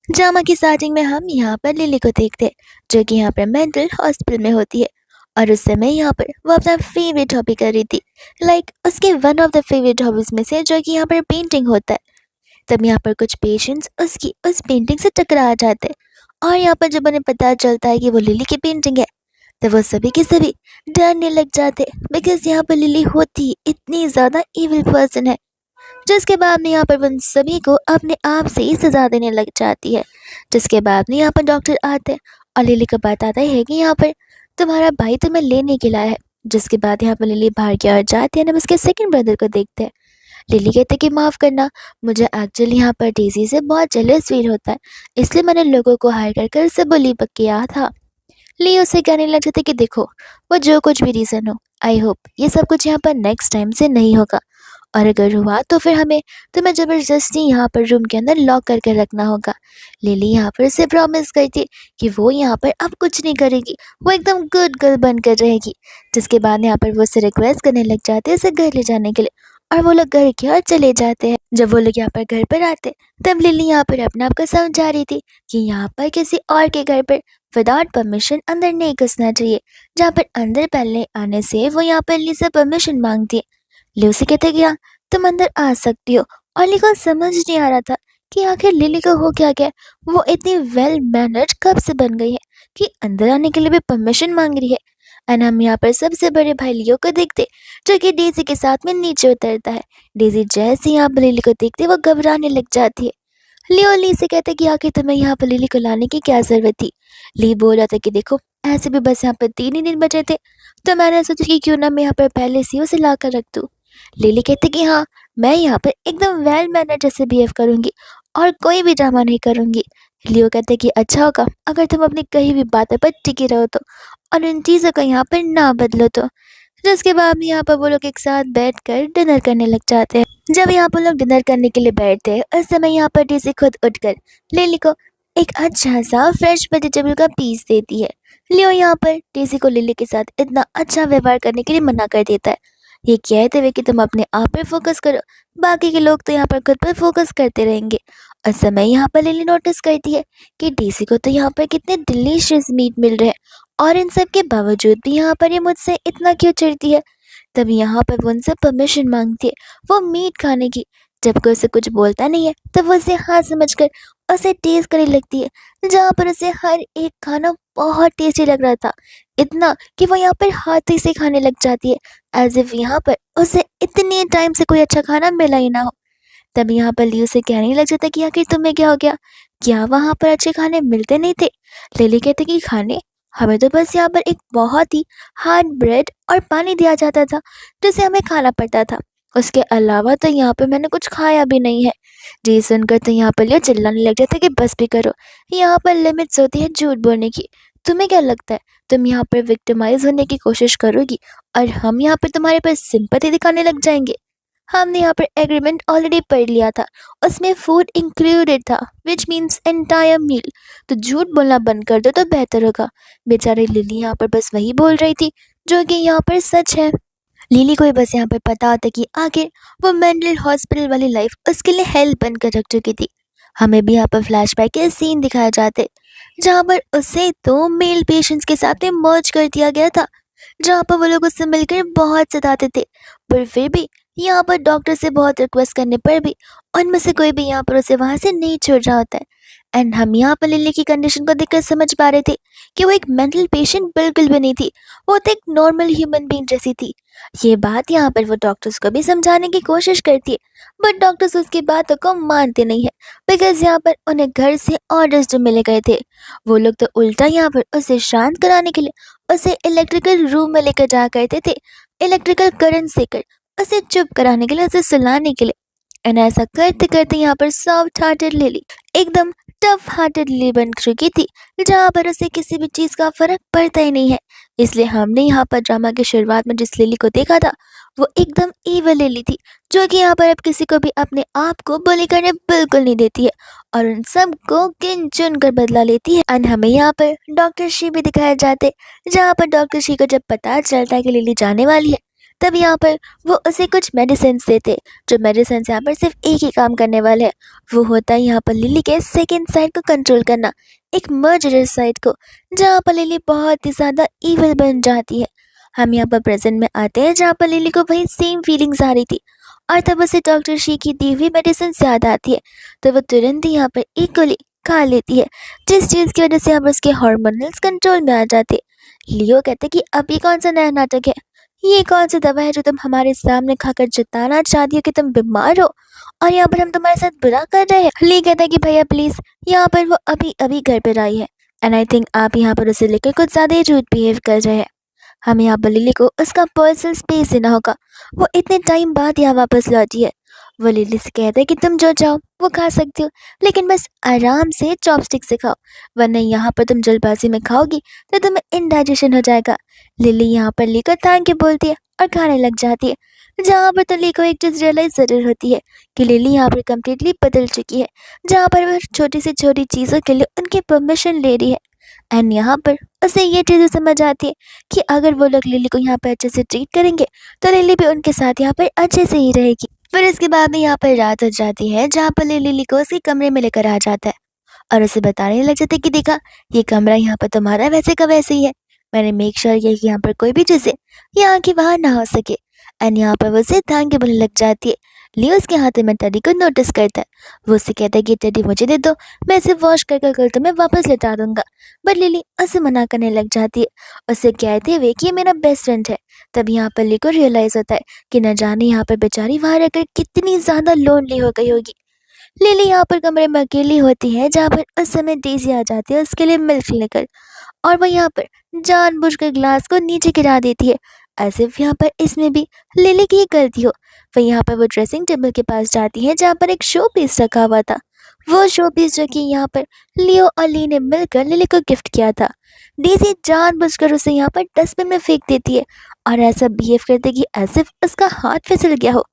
Drama की starting में हम यहाँ पर लिली को देखते हैं जो कि यहाँ पर मेंटल हॉस्पिटल में होती है। और उस समय यहाँ पर वो अपना फेवरेट हॉबी कर रही थी। उसके one of the favourite hobbies में से जो कि यहाँ पर पेंटिंग होता है। तब यहाँ पर कुछ पेशेंट्स उसकी उस पेंटिंग से टकरा जाते हैं और यहाँ पर जब उन्हें पता चलता है कि वो लिली की पेंटिंग है तो वो सभी के सभी डरने लग जाते बिकॉज यहाँ पर लिली होती इतनी ज़्यादा इविल पर्सन है। जिसके बाद में यहाँ पर उन सभी को अपने आप से ही सजा देने लग जाती है। जिसके बाद में यहाँ पर डॉक्टर आते हैं और लिली को बताता है कि यहाँ पर तुम्हारा भाई तुम्हें लेने के लिए आया है। जिसके बाद यहाँ पर लिली बाहर की ओर जाती है ना उसके सेकंड ब्रदर को देखते हैं। लिली कहते कि माफ़ करना, मुझे एक्चुअली यहाँ पर डेज़ी से बहुत जेलस फील होता है, इसलिए मैंने लोगों को हायर कर कर उसे बुली किया था। ली उसे कहने लग जाते कि देखो, वो जो कुछ भी रीज़न हो, आई होप ये सब कुछ यहाँ पर नेक्स्ट टाइम से नहीं होगा, और अगर हुआ तो फिर हमें तुम्हें ज़बरदस्ती यहाँ पर रूम के अंदर लॉक करके रखना होगा। लिली यहाँ पर उसे प्रॉमिस करती कि वो यहाँ पर अब कुछ नहीं करेगी, वो एकदम गुड गर्ल बनकर रहेगी। जिसके बाद यहाँ पर वो उसे रिक्वेस्ट करने लग जाते हैं उसे घर ले जाने के लिए, और वो लोग घर की ओर चले जाते हैं। जब वो लोग यहाँ पर घर पर आते तब लिली यहाँ पर अपने आप को समझा रही थी कि यहाँ पर किसी और के घर पर विदाउट परमिशन अंदर नहीं घुसना चाहिए, जहाँ पर अंदर पहले आने से वो यहाँ पर लिली से परमिशन मांगती है। लिली उसे कहते कि हाँ, तुम अंदर आ सकती हो। और लिली को समझ नहीं आ रहा था कि आखिर लिली को हो क्या गया, वो इतनी वेल मैनर्ड कब से बन गई है कि अंदर आने के लिए भी परमिशन मांग रही है। एंड हम यहाँ पर सबसे बड़े भाई लियो को देखते जो कि डेजी के साथ में नीचे उतरता है। डेजी जैसे यहाँ पर लिली को देखते वो घबराने लग जाती है। लियो ली से कहते कि आखिर तुम्हें यहाँ पर लिली को लाने की क्या जरूरत थी। ली बोल रहा था कि देखो, ऐसे भी बस यहाँ पर 3 ही दिन बचे थे, तो मैंने सोचा कि क्यों ना मैं यहाँ पर पहले से ही उसे ला कर रख दूँ। लिली कहती कि हाँ, मैं यहाँ पर एकदम वेल मैनर जैसे बिहेव करूँगी और कोई भी ड्रामा नहीं करूँगी। लियो कहते कि अच्छा होगा अगर तुम अपनी कहीं भी बातों पर टिकी रहो तो, और इन चीज़ों को यहाँ पर ना बदलो तो। जिसके बाद में यहाँ पर वो लोग एक साथ बैठकर डिनर करने लग जाते हैं। जब यहाँ पर लोग डिनर करने के लिए बैठते हैं उस समय यहाँ पर टीसी खुद उठकर लिली को एक अच्छा सा फ्रेश वेजिटेबल का पीस देती है। लियो यहाँ पर टीसी को लिली के साथ इतना अच्छा व्यवहार करने के लिए मना कर देता है, ये कहते हुए कि तुम अपने आप पर फोकस करो, बाकी के लोग तो यहाँ पर खुद पर फोकस करते रहेंगे। उस समय यहाँ पर लिली नोटिस करती है कि डीसी को तो यहाँ पर कितने डिलीशियस मीट मिल रहे हैं, और इन सब के बावजूद भी यहाँ पर ये मुझसे इतना क्यों चिढ़ती है। तब यहाँ पर वो उनसे परमिशन मांगती है वो मीट खाने की। जब कोई उसे कुछ बोलता नहीं है तब वो उसे हाँ समझकर उसे टेस्ट करने लगती है, जहाँ पर उसे हर एक खाना बहुत टेस्टी लग रहा था, इतना कि वो यहाँ पर हाथ से खाने लग जाती है एज इफ यहाँ पर उसे इतने टाइम से कोई अच्छा खाना मिला ही ना हो। तब यहाँ पर ली उसे कहने लग जाता कि आखिर तुम्हें क्या हो गया, क्या वहाँ पर अच्छे खाने मिलते नहीं थे। लिली कहते कि खाने, हमें तो बस यहाँ पर एक बहुत ही हार्ड ब्रेड और पानी दिया जाता था जिसे हमें खाना पड़ता था, उसके अलावा तो यहाँ पे मैंने कुछ खाया भी नहीं है। जी सुनकर तो यहाँ पर लियो चिल्लाने लग जाता कि बस भी करो, यहाँ पर लिमिट्स होती है झूठ बोलने की। तुम्हें क्या लगता है तुम यहाँ पर विक्टिमाइज होने की कोशिश करोगी और हम यहाँ पर तुम्हारे पर सिंपैथी दिखाने लग जाएंगे। हमने यहाँ पर एग्रीमेंट ऑलरेडी पढ़ लिया था, उसमें फूड इंक्लूडेड था विच मीन्स एंटायर मील, तो झूठ बोलना बंद कर दो तो बेहतर होगा। बेचारी लिली यहाँ पर बस वही बोल रही थी जो कि यहाँ पर सच है। लिली को ही बस यहाँ पर पता होता कि आखिर वो मेंटल हॉस्पिटल वाली लाइफ उसके लिए हेल्प बनकर रख चुकी थी। हमें भी यहाँ पर फ्लैशबैक के सीन दिखाए जाते जहाँ पर उसे दो मेल पेशेंट्स के साथ में मर्ज कर दिया गया था, जहाँ पर वो लोग उससे मिलकर बहुत सताते थे, पर फिर भी यहाँ पर डॉक्टर से बहुत रिक्वेस्ट करने पर भी उनमें से कोई भी यहाँ पर उसे वहाँ से नहीं छोड़ रहा होता है। एंड हम यहाँ पर लिली की कंडीशन को देखकर समझ पा रहे थे कि वो एक मेंटल पेशेंट बिल्कुल भी नहीं थी, वो तो एक नॉर्मल ह्यूमन बीइंग जैसी थी। ये बात यहाँ पर वो डॉक्टर्स को भी समझाने की कोशिश करती है, बट डॉक्टर्स उसकी बातों को मानते नहीं है बिकॉज यहाँ पर उन्हें घर से ऑर्डर्स जो मिले गए थे, वो लोग तो उल्टा यहाँ पर उसे शांत कराने के लिए उसे इलेक्ट्रिकल रूम में लेकर जाया करते थे, इलेक्ट्रिकल करंट सेकर उसे चुप कराने के लिए, उसे सुलाने के लिए। एंड ऐसा करते करते यहाँ पर सॉफ्ट हार्टेड लिली एकदम टफ हार्टेड लिली बन चुकी थी, जहाँ पर उसे किसी भी चीज़ का फर्क पड़ता ही नहीं है। इसलिए हमने यहाँ पर ड्रामा की शुरुआत में जिस लिली को देखा था वो एकदम ईवल लिली थी, जो कि यहाँ पर अब किसी को भी अपने आप को बुली करने बिल्कुल नहीं देती है और उन सब को गिन चुन कर बदला लेती है। एंड हमें यहाँ पर डॉक्टर शी भी दिखाए जाते, जहाँ पर डॉक्टर शी को जब पता चलता है कि लिली जाने वाली है तब यहाँ पर वो उसे कुछ मेडिसिन देते, जो मेडिसिन यहाँ पर सिर्फ एक ही काम करने वाले हैं। वो होता है यहाँ पर लिली के सेकेंड साइड को कंट्रोल करना, एक मर्डरर साइड को, जहाँ पर लिली बहुत ही ज़्यादा ईविल बन जाती है। हम यहाँ पर प्रेजेंट में आते हैं, जहाँ पर लिली को वही सेम फीलिंग्स आ रही थी, और तब उसे डॉक्टर शी की दी हुई मेडिसिन याद आती है। तो वो तुरंत ही यहाँ पर एक गोली खा लेती है, जिस चीज़ की वजह से यहाँ पर उसके हार्मोनल्स कंट्रोल में आ जाते। लियो कहते कि अभी कौन सा नया नाटक है, ये कौन सी दवा है जो तुम हमारे सामने खाकर जताना चाहती हो कि तुम बीमार हो, और यहाँ पर हम तुम्हारे साथ बुरा कर रहे हैं। ली कहता है कि भैया प्लीज, यहाँ पर वो अभी अभी घर पर आई है, एंड आई थिंक आप यहाँ पर उसे लेकर कुछ ज्यादा ही रूड बिहेव कर रहे हैं। हमें यहाँ पर लिली को उसका पर्सनल स्पेस देना होगा, वो इतने टाइम बाद यहाँ वापस लौटी है। वो लिली से कहता है कि तुम जो चाहो वो खा सकती हो, लेकिन बस आराम से चॉपस्टिक से खाओ, वरना यहाँ पर तुम जल्दबाजी में खाओगी तो तुम्हें इनडाइजेशन हो जाएगा। लिली यहाँ पर ली को थैंक यू बोलती है और खाने लग जाती है, जहाँ पर तो ली को एक चीज़ रियलाइज ज़रूर होती है कि लिली यहाँ पर कम्प्लीटली बदल चुकी है, जहाँ पर वह छोटी से छोटी चीज़ों के लिए उनकी परमिशन ले रही है। एंड यहाँ पर उसे ये चीज़ समझ आती है कि अगर वो लोग लिली को यहाँ पर अच्छे से ट्रीट करेंगे तो लिली भी उनके साथ यहाँ पर अच्छे से ही रहेगी। फिर इसके बाद में यहाँ पर रात हो जाती है, जहाँ पर लिली को उसके कमरे में लेकर आ जाता है और उसे बताने लग जाता है कि देखा, ये कमरा यहाँ पर तुम्हारा वैसे का वैसे ही है, मैंने मेक श्योर किया कि यहाँ पर कोई भी चीज़ें यहाँ की वहाँ ना हो सके। एंड यहाँ पर वो उसे थैंक यू बोलने लग जाती है। लियो उसके हाथ में टेडी को नोटिस करता है, वो उससे कहता है कि टेडी मुझे दे दो, मैं इसे वॉश कर कल तुम्हें वापस लौटा दूंगा। बट लिली उसे मना करने लग जाती है, उसे कहते हुए कि ये मेरा बेस्ट फ्रेंड है। तब यहाँ पर लिली को रियलाइज होता है कि न जाने यहाँ पर बेचारी वहाँ रहकर कितनी ज़्यादा लोनली हो गई होगी। लिली यहाँ पर कमरे में अकेली होती है, जहाँ पर उस समय डेज़ी आ जाती है उसके लिए मिल्क लेकर, और वो यहाँ पर जानबूझकर ग्लास को नीचे गिरा देती है, एज इफ यहाँ पर इसमें भी लिली की ही गलती हो। वह यहाँ पर वो ड्रेसिंग टेबल के पास जाती है, जहाँ पर एक शो पीस रखा हुआ था, वो शो पीस जो कि यहाँ पर लियो और ली ने मिलकर लिली को गिफ्ट किया था। डेज़ी जानबूझकर उसे यहाँ पर डस्टबिन में फेंक देती है और ऐसा बिहेव करती है कि एज इफ उसका हाथ फिसल गया हो।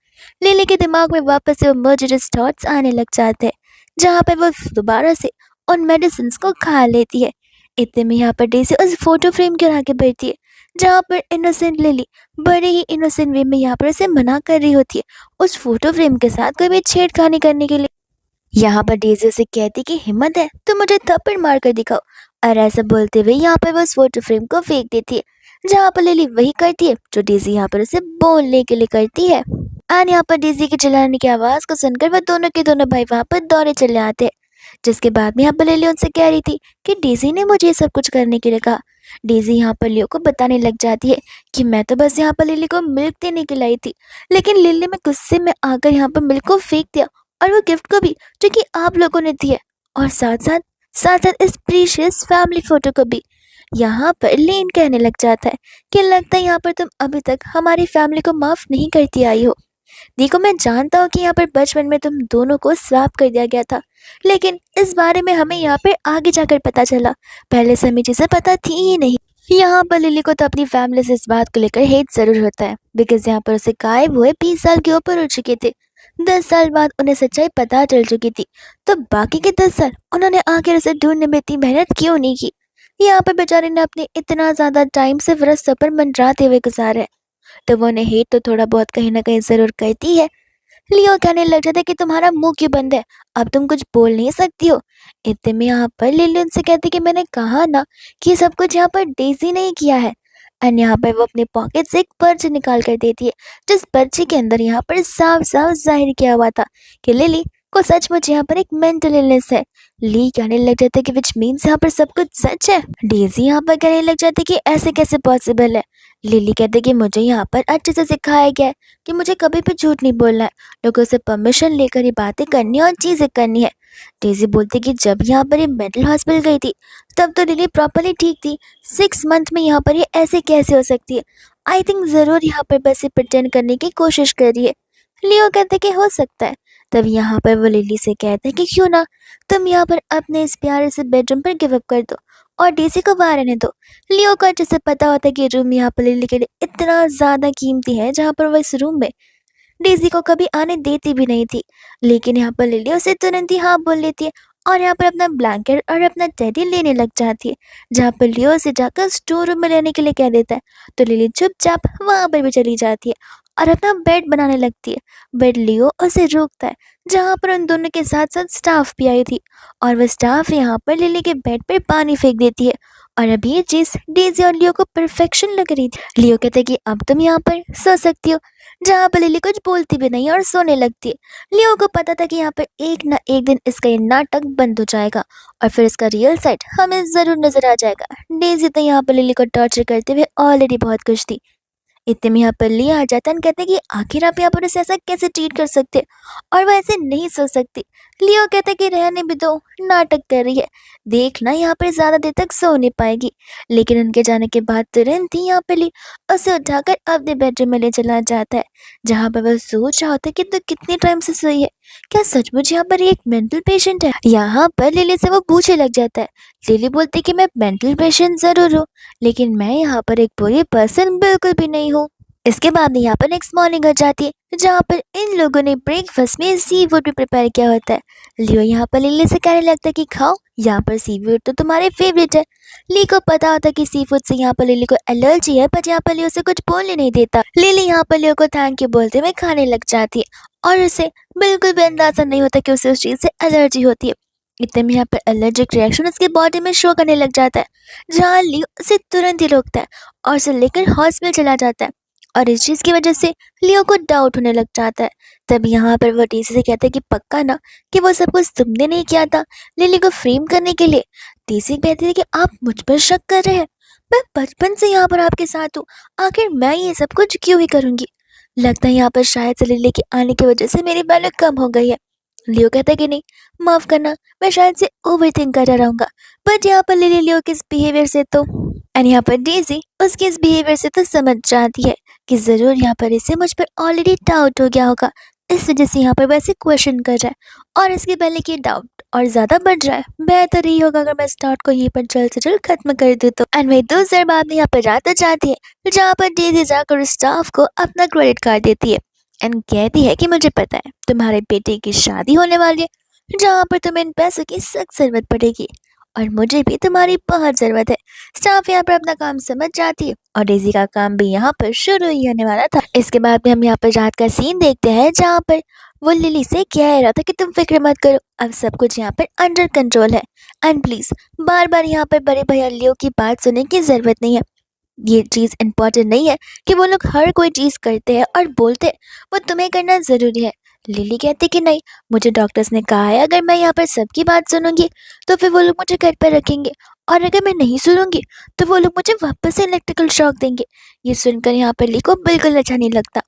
लिली के दिमाग में वापस से वो मर्डरस थॉट्स आने लग जाते हैं, जहाँ पर वो दोबारा से उन मेडिसिन को खा लेती है। इतने में यहाँ पर डेज़ी उस फोटो फ्रेम के आगे बैठती है, जहाँ पर इनोसेंट लिली बड़े ही इनोसेंट वे में यहाँ पर उसे मना कर रही होती है उस फोटो फ्रेम के साथ कोई भी छेड़खानी करने के लिए। यहाँ पर डेज़ी उसे कहती कि हिम्मत है तो मुझे थप्पड़ मार कर दिखाओ, और ऐसा बोलते हुए यहाँ पर वो उस फोटो फ्रेम को फेंक देती है, जहाँ पर लिली वही करती है जो डेज़ी यहाँ पर उसे बोलने के लिए करती है। एंड यहाँ पर डेज़ी के चिल्लाने की आवाज़ को सुनकर वह दोनों के दोनों भाई वहाँ पर दौड़े चले आते हैं। जिसके बाद में यहाँ पर लिली उनसे कह रही थी कि डेज़ी ने मुझे ये सब कुछ करने के लिए कहा। डेज़ी यहाँ पर लियो को बताने लग जाती है कि मैं तो बस यहाँ पर लिली को मिल्क देने के लाई थी, लेकिन लिली में गुस्से में आकर यहाँ पर मिल्क को फेंक दिया, और वो गिफ्ट को भी जो कि आप लोगों ने दिया, और साथ साथ इस प्रीशियस फैमिली फोटो को भी। यहाँ पर लेन कहने लग जाता है कि लगता है यहाँ पर तुम अभी तक हमारी फैमिली को माफ़ नहीं करती आई हो। देखो, मैं जानता हूँ कि यहाँ पर बचपन में तुम दोनों को स्वैप कर दिया गया था, लेकिन इस बारे में हमें यहाँ पर आगे जाकर पता चला, पहले से हमें चीज़ें पता थी ही नहीं। यहाँ पर लिली को तो अपनी फैमिली से इस बात को लेकर हेट जरूर होता है, बिकॉज यहाँ पर उसे गायब हुए 20 साल के ऊपर हो चुके थे। 10 साल बाद उन्हें सच्चाई पता चल चुकी थी, तो बाकी के 10 साल उन्होंने आखिर उसे ढूंढने में इतनी मेहनत क्यों नहीं की। यहाँ पर बेचारे ने अपने इतना ज़्यादा टाइम सिर्फ रस्तों पर मंडराते हुए गुजारा है, तो वो उन्हें हेट तो थोड़ा बहुत कहीं ना कहीं ज़रूर करती है। लियो कहने लग जाता है कि तुम्हारा मुंह क्यों बंद है, अब तुम कुछ बोल नहीं सकती हो। इतने में यहाँ पर लिली उनसे कहती कि मैंने कहा ना कि ये सब कुछ यहाँ पर डेज़ी नहीं किया है। एंड यहाँ पर वो अपने पॉकेट से एक पर्ची निकाल कर देती है, जिस पर्ची के अंदर यहाँ पर साफ साफ जाहिर किया हुआ था कि लिली को सचमुच यहाँ पर एक मेंटल इलनेस है। ली कहने लग जाता है कि विच मीन्स यहाँ पर सब कुछ सच है। डेज़ी यहाँ पर कहने लग जाती है कि ऐसे कैसे पॉसिबल है। लिली कहते कि मुझे यहाँ पर अच्छे से सिखाया गया है कि मुझे कभी भी झूठ नहीं बोलना है, लोगों से परमिशन लेकर ही बातें करनी और चीज़ें करनी है। डेज़ी बोलती कि जब यहाँ पर ये मेंटल हॉस्पिटल गई थी तब तो लिली प्रॉपरली ठीक थी, 6 मंथ में यहाँ पर ये ऐसे कैसे हो सकती है। आई थिंक ज़रूर यहाँ पर बस ये प्रिटेंड करने की कोशिश कर रही है। लियो कहते कि हो सकता है। तब यहाँ पर वो लिली से कहते हैं कि क्यों ना तुम यहाँ पर अपने इस प्यारे से बेडरूम पर गिव अप कर दो और डेज़ी को बाहर रहने दो। लियो को अच्छे से पता होता है कि रूम यहाँ पर लिली के लिए इतना ज़्यादा कीमती है, जहाँ पर वो इस रूम में डेज़ी को कभी आने देती भी नहीं थी, लेकिन यहाँ पर लिली उसे तुरंत ही हाँ बोल लेती है और यहाँ पर अपना ब्लैंकेट और अपना टेडी लेने लग जाती है, जहाँ पर लियो उसे जाकर स्टोर रूम में लेने के लिए कह देता है। तो लिली चुपचाप वहाँ पर भी चली जाती है और अपना बेड बनाने लगती है। बट लियो उसे रोकता है, जहाँ पर उन दोनों के साथ साथ स्टाफ भी आई थी, और वह स्टाफ यहाँ पर लिली के बेड पर पानी फेंक देती है। और अभी ये चीज़ डेज़ी और लियो को परफेक्शन लग रही थी। लियो कहते कि अब तुम यहाँ पर सो सकती हो, जहाँ पर लिली कुछ बोलती भी नहीं और सोने लगती है। लियो को पता था कि यहाँ पर एक ना एक दिन इसका ये नाटक बंद हो जाएगा और फिर इसका रियल साइड हमें ज़रूर नजर आ जाएगा। डेज़ी तो यहाँ पर लिली को टॉर्चर करते हुए ऑलरेडी बहुत खुश थी। इतने में यहाँ पर लिया आ जाता है और कहते हैं कि आखिर आप यहाँ पर उसे ऐसा कैसे ट्रीट कर सकते, और वह ऐसे नहीं सोच सकती। लियो कहता है कि रहने भी दो, नाटक कर रही है, देखना यहाँ पर ज़्यादा देर तक सो नहीं पाएगी। लेकिन उनके जाने के बाद तुरंत ही यहाँ पे ली उसे उठाकर अपने बेडरूम में ले चला जाता है, जहाँ पर वह सोच रहा होता है कि तू कितने टाइम से सोई है, क्या सचमुच यहाँ पर ये एक मेंटल पेशेंट है। यहाँ पर लिली से वो पूछे लग जाता है। लिली बोलती कि मैं मेंटल पेशेंट ज़रूर हूँ, लेकिन मैं यहाँ पर एक बुरी पर्सन बिल्कुल भी नहीं हूँ। इसके बाद यहाँ पर नेक्स्ट मॉर्निंग हो जाती है, जहाँ पर इन लोगों ने ब्रेकफास्ट में सी फूड भी प्रिपेयर किया होता है। लियो यहाँ पर लिली से कहने लगता है कि खाओ, यहाँ पर सी फूड तो तुम्हारे फेवरेट है। ली को पता होता है कि सी फूड से यहाँ पर लिली को एलर्जी है, पर यहाँ पर लियो से कुछ बोलने नहीं देता। लिली यहाँ पर लियो को थैंक यू बोलते हुए खाने लग जाती है, और उसे बिल्कुल भी अंदाजा नहीं होता कि उसे उस चीज़ से एलर्जी होती है। इतने में यहाँ पर एलर्जिक रिएक्शन उसकी बॉडी में शो करने लग जाता है, जहाँ लियो उसे तुरंत ही रोकता है और उसे लेकर हॉस्पिटल चला जाता है। और इस चीज़ की वजह से लियो को डाउट होने लग जाता है। तब यहाँ पर वो टीसी से कहते हैं कि पक्का ना कि वो सब कुछ तुमने नहीं किया था लिली को फ्रेम करने के लिए। टीसी कहती है कि आप मुझ पर शक कर रहे हैं, मैं बचपन से यहाँ पर आपके साथ हूँ, आखिर मैं ये सब कुछ क्यों ही करूँगी। लगता है यहाँ पर शायद से लिली के आने की वजह से मेरी वैल्यू कम हो गई है। लियो कहता है कि नहीं, माफ़ करना, मैं शायद से ओवर थिंक कर रहा हूँ। बट यहाँ पर लिली लियो के इस बिहेवियर से तो एंड यहाँ पर डेज़ी उसके इस बिहेवियर से तो समझ जाती है कि ज़रूर यहाँ पर इसे मुझ पर ऑलरेडी डाउट हो गया होगा, इस वजह से यहाँ पर वैसे क्वेश्चन कर रहा है, और इसके पहले कि डाउट और ज़्यादा बढ़ रहा है, बेहतर यही होगा अगर मैं इस डाउट को यहीं पर जल्द से जल्द खत्म कर दूँ। तो एंड वही 2 देर बाद में यहाँ पर रात आ जाती है, जहाँ पर डेज़ी जाकर स्टाफ को अपना क्रेडिट कार्ड देती है एंड कहती है कि मुझे पता है तुम्हारे बेटे की शादी होने वाली है, जहाँ पर तुम्हें इन पैसों की सख्त ज़रूरत पड़ेगी, और मुझे भी तुम्हारी बहुत ज़रूरत है। स्टाफ यहाँ पर अपना काम समझ जाती है और डेज़ी का काम भी यहाँ पर शुरू ही होने वाला था। इसके बाद में हम यहाँ पर रात का सीन देखते हैं, जहाँ पर वो लिली से कह रहा था कि तुम फिक्र मत करो, अब सब कुछ यहाँ पर अंडर कंट्रोल है, एंड प्लीज़ बार बार यहाँ पर बड़े भैया लियो की बात सुनने की ज़रूरत नहीं है। ये चीज़ इम्पोर्टेंट नहीं है कि वो लोग हर कोई चीज़ करते हैं और बोलते हैं, वो तुम्हें करना ज़रूरी है। लिली कहती कि नहीं, मुझे डॉक्टर्स ने कहा है अगर मैं यहाँ पर सबकी बात सुनूंगी तो फिर वो लोग मुझे घर पर रखेंगे, और अगर मैं नहीं सुनूंगी तो वो लोग मुझे वापस से इलेक्ट्रिकल शॉक देंगे। ये सुनकर यहाँ पर ली को बिल्कुल अच्छा नहीं लगता।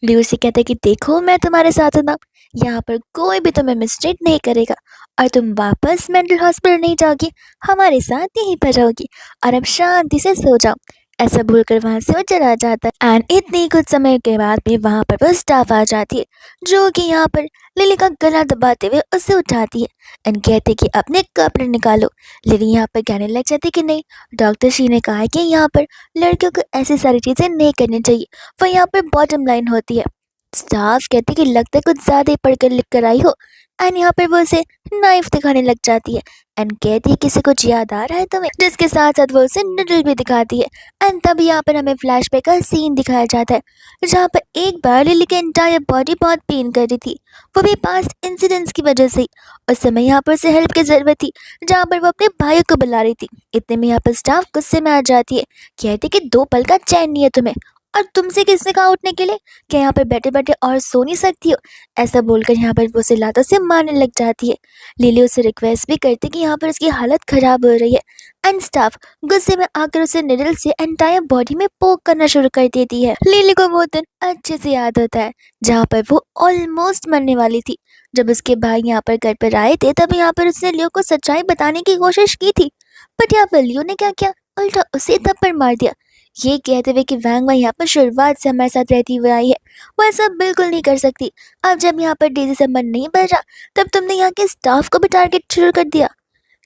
ली उसे कहते कि देखो मैं तुम्हारे साथ हूं ना, यहाँ पर कोई भी तुम्हें मिस्टेक नहीं करेगा, और तुम वापस मेंटल हॉस्पिटल नहीं जाओगी, हमारे साथ यहीं पर रहोगी, और अब शांति से सो जाओ। ऐसा बोलकर वहां से वो चला जाता है एंड इतनी कुछ समय के बाद भी वहां पर वो स्टाफ आ जाती है, जो कि यहाँ पर लिली का गला दबाते हुए उसे उठाती है एंड कहते कि अपने कपड़े निकालो। लिली यहाँ पर कहने लग जाती कि नहीं, डॉक्टर शी ने कहा है कि यहाँ पर लड़कियों को ऐसी सारी चीज़ें नहीं करनी चाहिए, वो यहाँ पर बॉटम लाइन होती है। स्टाफ कहती कि लगता है कुछ ज़्यादा ही पढ़कर लिख कर आई हो, एंड यहाँ पर वो उसे नाइफ दिखाने लग जाती है एंड कहती है किसी कुछ याद आ रहा है तुम्हें, जिसके साथ साथ वो उसे नूडल भी दिखाती है। एंड तभी यहाँ पर हमें फ्लैशबैक का सीन दिखाया जाता है, जहाँ पर एक बार लिली की एंटायर बॉडी बहुत पेन कर रही थी, वो भी पास्ट इंसिडेंट्स की वजह से ही। उस समय यहाँ पर उसे हेल्प की ज़रूरत थी, जहाँ पर वो अपने भाइयों को बुला रही थी। इतने में यहाँ पर स्टाफ गुस्से में आ जाती है, कहती कि 2 पल का चैन नहीं है तुम्हें, और तुमसे किसने कहा उठने के लिए, क्या यहाँ पर बैठे बैठे और सो नहीं सकती हो। ऐसा बोलकर यहाँ पर वो उसे लातों से मारने लग जाती है। लिली उसे रिक्वेस्ट भी करती कि यहाँ पर उसकी हालत खराब हो रही है, एंड स्टाफ गुस्से में आकर उसे निडल से एंटायर बॉडी में पोक करना शुरू कर देती है। लिली को वो दिन अच्छे से याद होता है, जहाँ पर वो ऑलमोस्ट मरने वाली थी। जब उसके भाई यहाँ पर घर पर आए थे, तब यहाँ पर उसने लियो को सच्चाई बताने की कोशिश की थी, बट यहाँ पर लियो ने क्या किया, उल्टा उसे थप्पड़ मार दिया, ये कहते हुए कि वैंग यहाँ पर शुरुआत से हमारे साथ रहती हुई आई है, वो ऐसा बिल्कुल नहीं कर सकती। अब जब यहाँ पर डेज़ी से मन नहीं भर रहा, तब तुमने यहाँ के स्टाफ को भी टारगेट शुरू कर दिया।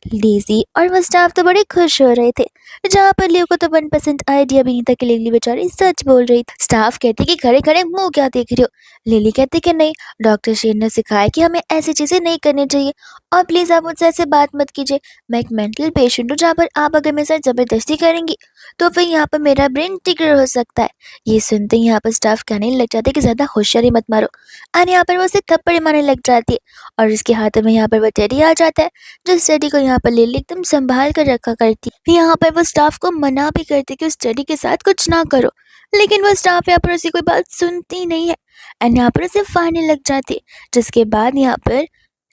डेज़ी और वो स्टाफ तो बड़े खुश हो रहे थे, जहाँ पर लियो को तो मनपसंद आइडिया भी नहीं था कि लिली बेचारी सच बोल रही थी। स्टाफ कहती कि खड़े खड़े मुंह क्या देख रही हो। लिली कहती कि नहीं, डॉक्टर शेर ने सिखाया कि हमें ऐसी चीजें नहीं करनी चाहिए, और प्लीज आप मुझसे ऐसे बात मत कीजिए। मैं एक मेंटल पेशेंट हूँ, जहाँ पर आप अगर मेरे साथ जबरदस्ती करेंगी तो फिर यहाँ पर मेरा ब्रेन ट्रिगर हो सकता है। ये सुनते ही यहाँ पर स्टाफ कहने लग जाते कि ज्यादा होशियारी मत मारो, और यहाँ पर वो उसे थप्पड़ मारने लग जाती है, और उसके हाथों में यहाँ पर वो टेडी आ जाता है, जो स्टडी को यहाँ पर लिली एकदम संभाल कर रखा करती। यहाँ पर वो स्टाफ को मना भी करती कि उस स्टडी के साथ कुछ ना करो, लेकिन वो स्टाफ यहाँ पर उसी कोई बात सुनती नहीं है, एंड यहाँ पर उसे फाड़ने लग जाती। जिसके बाद यहाँ पर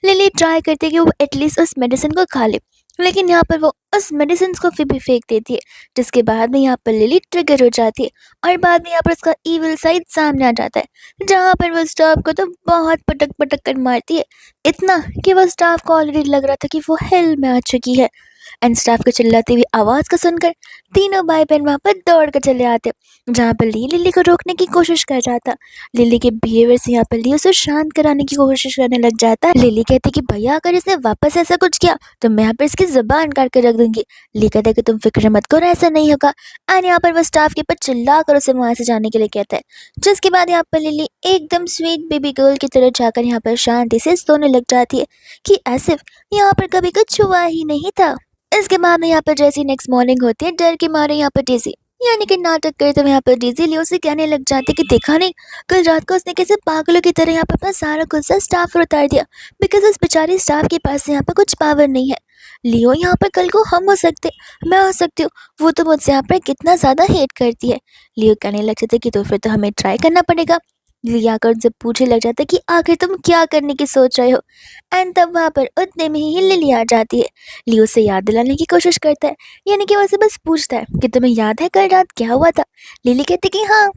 लिली ट्राई करती है कि वो एटलीस्ट उस मेडिसिन को खा ले, लेकिन यहाँ पर वो उस मेडिसिन को फिर भी फेंक देती है। जिसके बाद में यहाँ पर लिली ट्रिगर हो जाती है, और बाद में यहाँ पर उसका इविल साइड सामने आ जाता है, जहाँ पर वो स्टाफ को तो बहुत पटक पटक कर मारती है, इतना कि वो स्टाफ को ऑलरेडी लग रहा था कि वो हेल में आ चुकी है। एंड स्टाफ को चिल्लाती हुई आवाज़ को सुनकर तीनों भाई बहन वहाँ पर दौड़ कर चले आते, जहाँ पर ली लिली को रोकने की कोशिश कर रहा था। लिली के बिहेवियर से यहाँ पर ली उसे शांत कराने की कोशिश करने लग जाता है। लिली कहती कि भैया अगर इसने वापस ऐसा कुछ किया तो मैं यहाँ पर इसकी जुबान काट कर रख दूंगी। ली कहता है कि तुम फिक्र मत करो, ऐसा नहीं होगा। एंड यहाँ पर वो स्टाफ के ऊपर चिल्ला कर उसे वहाँ से जाने के लिए कहता है। जिसके बाद यहाँ पर लिली एकदम स्वीट बेबी गर्ल की तरह जाकर यहाँ पर शांति से सोने लग जाती है, कि ऐसे यहाँ पर कभी कुछ हुआ ही नहीं था। इसके बाद में यहाँ पर जैसी नेक्स्ट मॉर्निंग होती है, डर के मारे यहाँ पर डेज़ी यानी कि नाटक करते हुए यहाँ पर डेज़ी लियो से कहने लग जाती है कि देखा नहीं, कल रात को उसने कैसे पागलों की तरह यहाँ पर अपना सारा गुस्सा स्टाफ पर उतार दिया, बिकॉज उस बेचारी स्टाफ के पास यहाँ पर कुछ पावर नहीं है। लियो यहाँ पर कल को हम हो सकते, मैं हो सकती हूँ, वो तो मुझसे यहाँ पर कितना ज़्यादा हेट करती है। लियो कहने लग जाते कि तो फिर तो हमें ट्राई करना पड़ेगा। लिया आकर उनसे पूछने लग जाता है कि आखिर तुम क्या करने की सोच रहे हो। एंड तब वहाँ पर उतने में ही लिली आ जाती है। लियो से याद दिलाने की कोशिश करता है, यानी कि वो उसे बस पूछता है कि तुम्हें याद है कल रात क्या हुआ था। लिली कहती कि हाँ,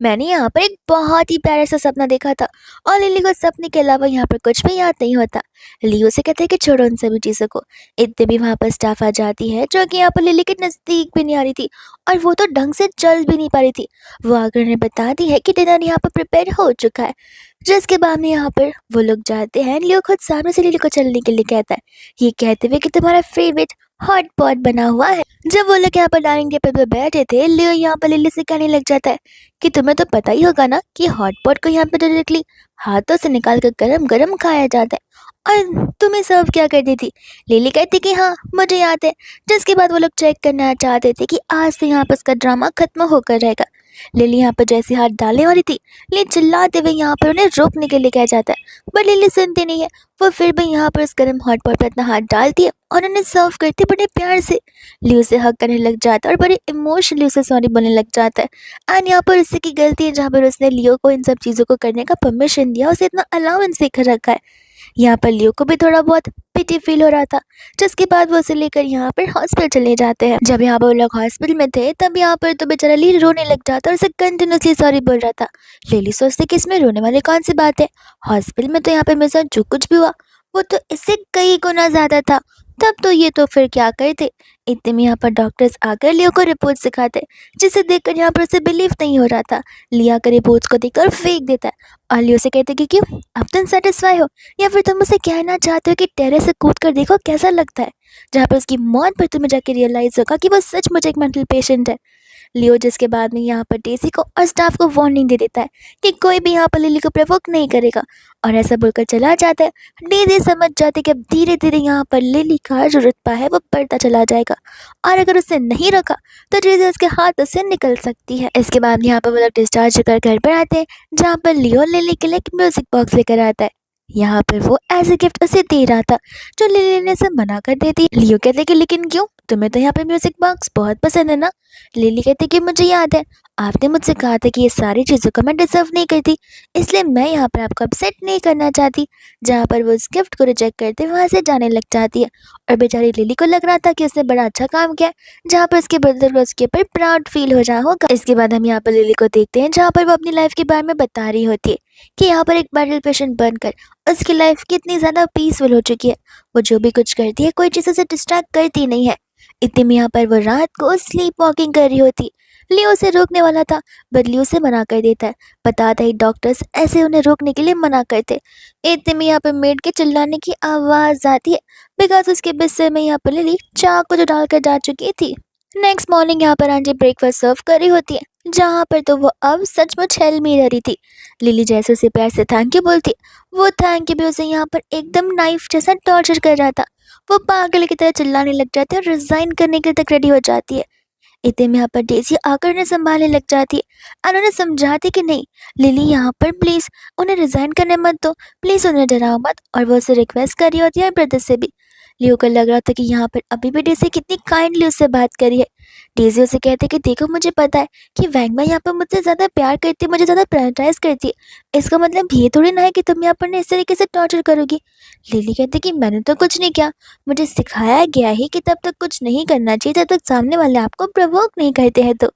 मैंने यहाँ पर एक बहुत ही प्यारा सा सपना देखा था, और लिली को सपने के अलावा यहाँ पर कुछ भी याद नहीं होता। लियो से कहते हैं कि छोड़ो उन सभी चीज़ों को। इतने भी वहाँ पर स्टाफ आ जाती है, जो कि यहाँ पर लिली के नज़दीक भी नहीं आ रही थी, और वो तो ढंग से चल भी नहीं पा रही थी। वो आकर उन्हें बताती है कि डिनर यहाँ पर प्रिपेयर हो चुका है। जिसके बाद में यहाँ पर वो लोग जाते हैं। लियो खुद सामने से लिली को चलने के लिए कहता है, ये कहते हुए कि तुम्हारा फेवरेट हॉट पॉट बना हुआ है। जब वो लोग यहाँ पर डाइनिंग टेबल पर बैठे थे, लियो यहाँ पर लिली से कहने लग जाता है कि तुम्हें तो पता ही होगा ना कि हॉट पॉट को यहाँ पर डायरेक्टली हाथों से निकाल कर गरम गरम खाया जाता है, और तुम्हें सर्व क्या कर दी थी। लिली कहती कि हाँ मुझे याद है। जिसके बाद वो लोग चेक करना चाहते थे कि आज से यहाँ पर उसका ड्रामा खत्म होकर रहेगा। लिली यहाँ पर जैसे हाथ डालने वाली थी, लिली चिल्लाते हुए यहाँ पर उन्हें रोकने के लिए कहा जाता है, पर लिली सुनती नहीं है। वो फिर भी यहाँ पर उस गर्म हॉट पॉट पर अपना हाथ डालती है, और उन्हें सर्व करती बड़े प्यार से। लियो उसे हक करने लग जाता है और बड़े इमोशनली उसे सॉरी बोलने लग जाता है। एंड यहाँ पर उसी की गलती है, जहाँ पर उसने लियो को इन सब चीज़ों को करने का परमिशन दिया, उसे इतना अलाउंस देकर रखा है। यहाँ पर लियो को भी थोड़ा बहुत पिटी फील हो रहा था। जिसके बाद वो उसे लेकर यहाँ पर हॉस्पिटल चले जाते हैं। जब यहाँ पर वो लोग हॉस्पिटल में थे, तब यहाँ पर तो बेचारा ली रोने लग जाता और उसे कंटिन्यूसली सॉरी बोल रहा था। लिली सोचती कि इसमें रोने वाली कौन सी बात है, हॉस्पिटल में तो यहाँ पर मेरे साथ जो कुछ भी हुआ वो तो इससे कई गुना ज्यादा था, तब तो ये तो फिर क्या करते। इतने में यहाँ पर डॉक्टर्स आकर लियो को रिपोर्ट दिखाते, जिसे देखकर यहाँ पर उसे बिलीव नहीं हो रहा था। लिया कर रिपोर्ट्स को देखकर फेंक देता है, और लियो से कहते कि क्यों अब तुम सेटिस्फाई हो, या फिर तुम उसे कहना चाहते हो कि टेरेस से कूद कर देखो कैसा लगता है, जहाँ पर उसकी मौत पर तुम्हें जाके रियलाइज होगा कि वो सचमुच एक मेंटल पेशेंट है। लियो जिसके बाद में यहाँ पर डेज़ी को और स्टाफ को वार्निंग दे देता है कि कोई भी यहाँ पर लिली को प्रोवोक नहीं करेगा, और ऐसा बोलकर चला जाता है। डेज़ी समझ जाती है कि अब धीरे धीरे यहाँ पर लिली का जो रुतबा है वो बढ़ता चला जाएगा, और अगर उसे नहीं रखा तो डेज़ी उसके हाथों से निकल सकती है। इसके बाद यहाँ पर वो लोग डिस्चार्ज होकर घर पर आते हैं, जहाँ पर लियो लिली के लिए एक म्यूजिक बॉक्स लेकर आता है। यहाँ पर वो एज ए गिफ्ट उसे दे रहा था, जो लिली ने उसे मना कर देती। लियो कहते कि लेकिन क्यों, तुम्हें तो यहाँ पे म्यूजिक बॉक्स बहुत पसंद है ना। लिली कहती कि मुझे याद है आपने मुझसे कहा था कि ये सारी चीज़ों को मैं डिजर्व नहीं करती, इसलिए मैं यहाँ पर आपको अपसेट नहीं करना चाहती। जहाँ पर वो उस गिफ्ट को रिजेक्ट करते वहाँ से जाने लग जाती है, और बेचारी लिली को लग रहा था कि उसने बड़ा अच्छा काम किया, जहाँ पर उसके ब्रदर को उसके ऊपर प्राउड फील हो रहा होगा। इसके बाद हम यहाँ पर लिली को देखते हैं, जहाँ पर वो अपनी लाइफ के बारे में बता रही होती है कि यहाँ पर एक मेंटल पेशेंट बनकर उसकी लाइफ कितनी ज़्यादा पीसफुल हो चुकी है। वो जो भी कुछ करती है कोई चीज़ उसे डिस्ट्रैक्ट करती नहीं है। इतने में यहाँ पर वो रात को स्लीप वॉकिंग कर रही होती। लियो उसे रोकने वाला था, बट लियो उसे मना कर देता है। बताता ही डॉक्टर्स ऐसे उन्हें रोकने के लिए मना करते। इतने में यहाँ पर मेड के चिल्लाने की आवाज़ आती है, बिकॉज उसके बिस्तर में यहाँ पर लिली चाकू जो डालकर जा चुकी थी। नेक्स्ट मॉर्निंग यहाँ पर आंटी ब्रेकफास्ट सर्व कर रही होती है, जहाँ पर तो वो अब सचमुच हेल में रह रही थी। लिली जैसे उसे प्यार से थैंक यू बोलती, वो थैंक यू भी उसे यहाँ पर एकदम नाइफ जैसा टॉर्चर कर रहा था। वो पागल की तरह चिल्लाने लग जाती है और रिजाइन करने के लिए तक रेडी हो जाती है। इतने में यहाँ पर डेजी आकर उन्हें संभालने लग जाती है और उन्हें समझाती कि नहीं लिली, यहाँ पर प्लीज़ उन्हें रिजाइन करने मत दो, प्लीज़ उन्हें डराओ मत। और वो उसे रिक्वेस्ट कर रही होती है ब्रदर से भी। लियो को लग रहा था कि यहाँ पर अभी भी डेजी कितनी काइंडली उससे बात करी है। डेजी उसे कहते कि देखो मुझे पता है कि वैंगमा यहाँ पर मुझसे ज़्यादा प्यार करती है, मुझे ज़्यादा प्रायोरिटाइज करती है। इसका मतलब ये थोड़ी ना है कि तुम यहाँ पर ने इस तरीके से टॉर्चर करोगी। लिली कहती कि मैंने तो कुछ नहीं किया, मुझे सिखाया गया है कि तब तक कुछ नहीं करना चाहिए जब तक सामने वाले आपको प्रवोक नहीं करते हैं। तो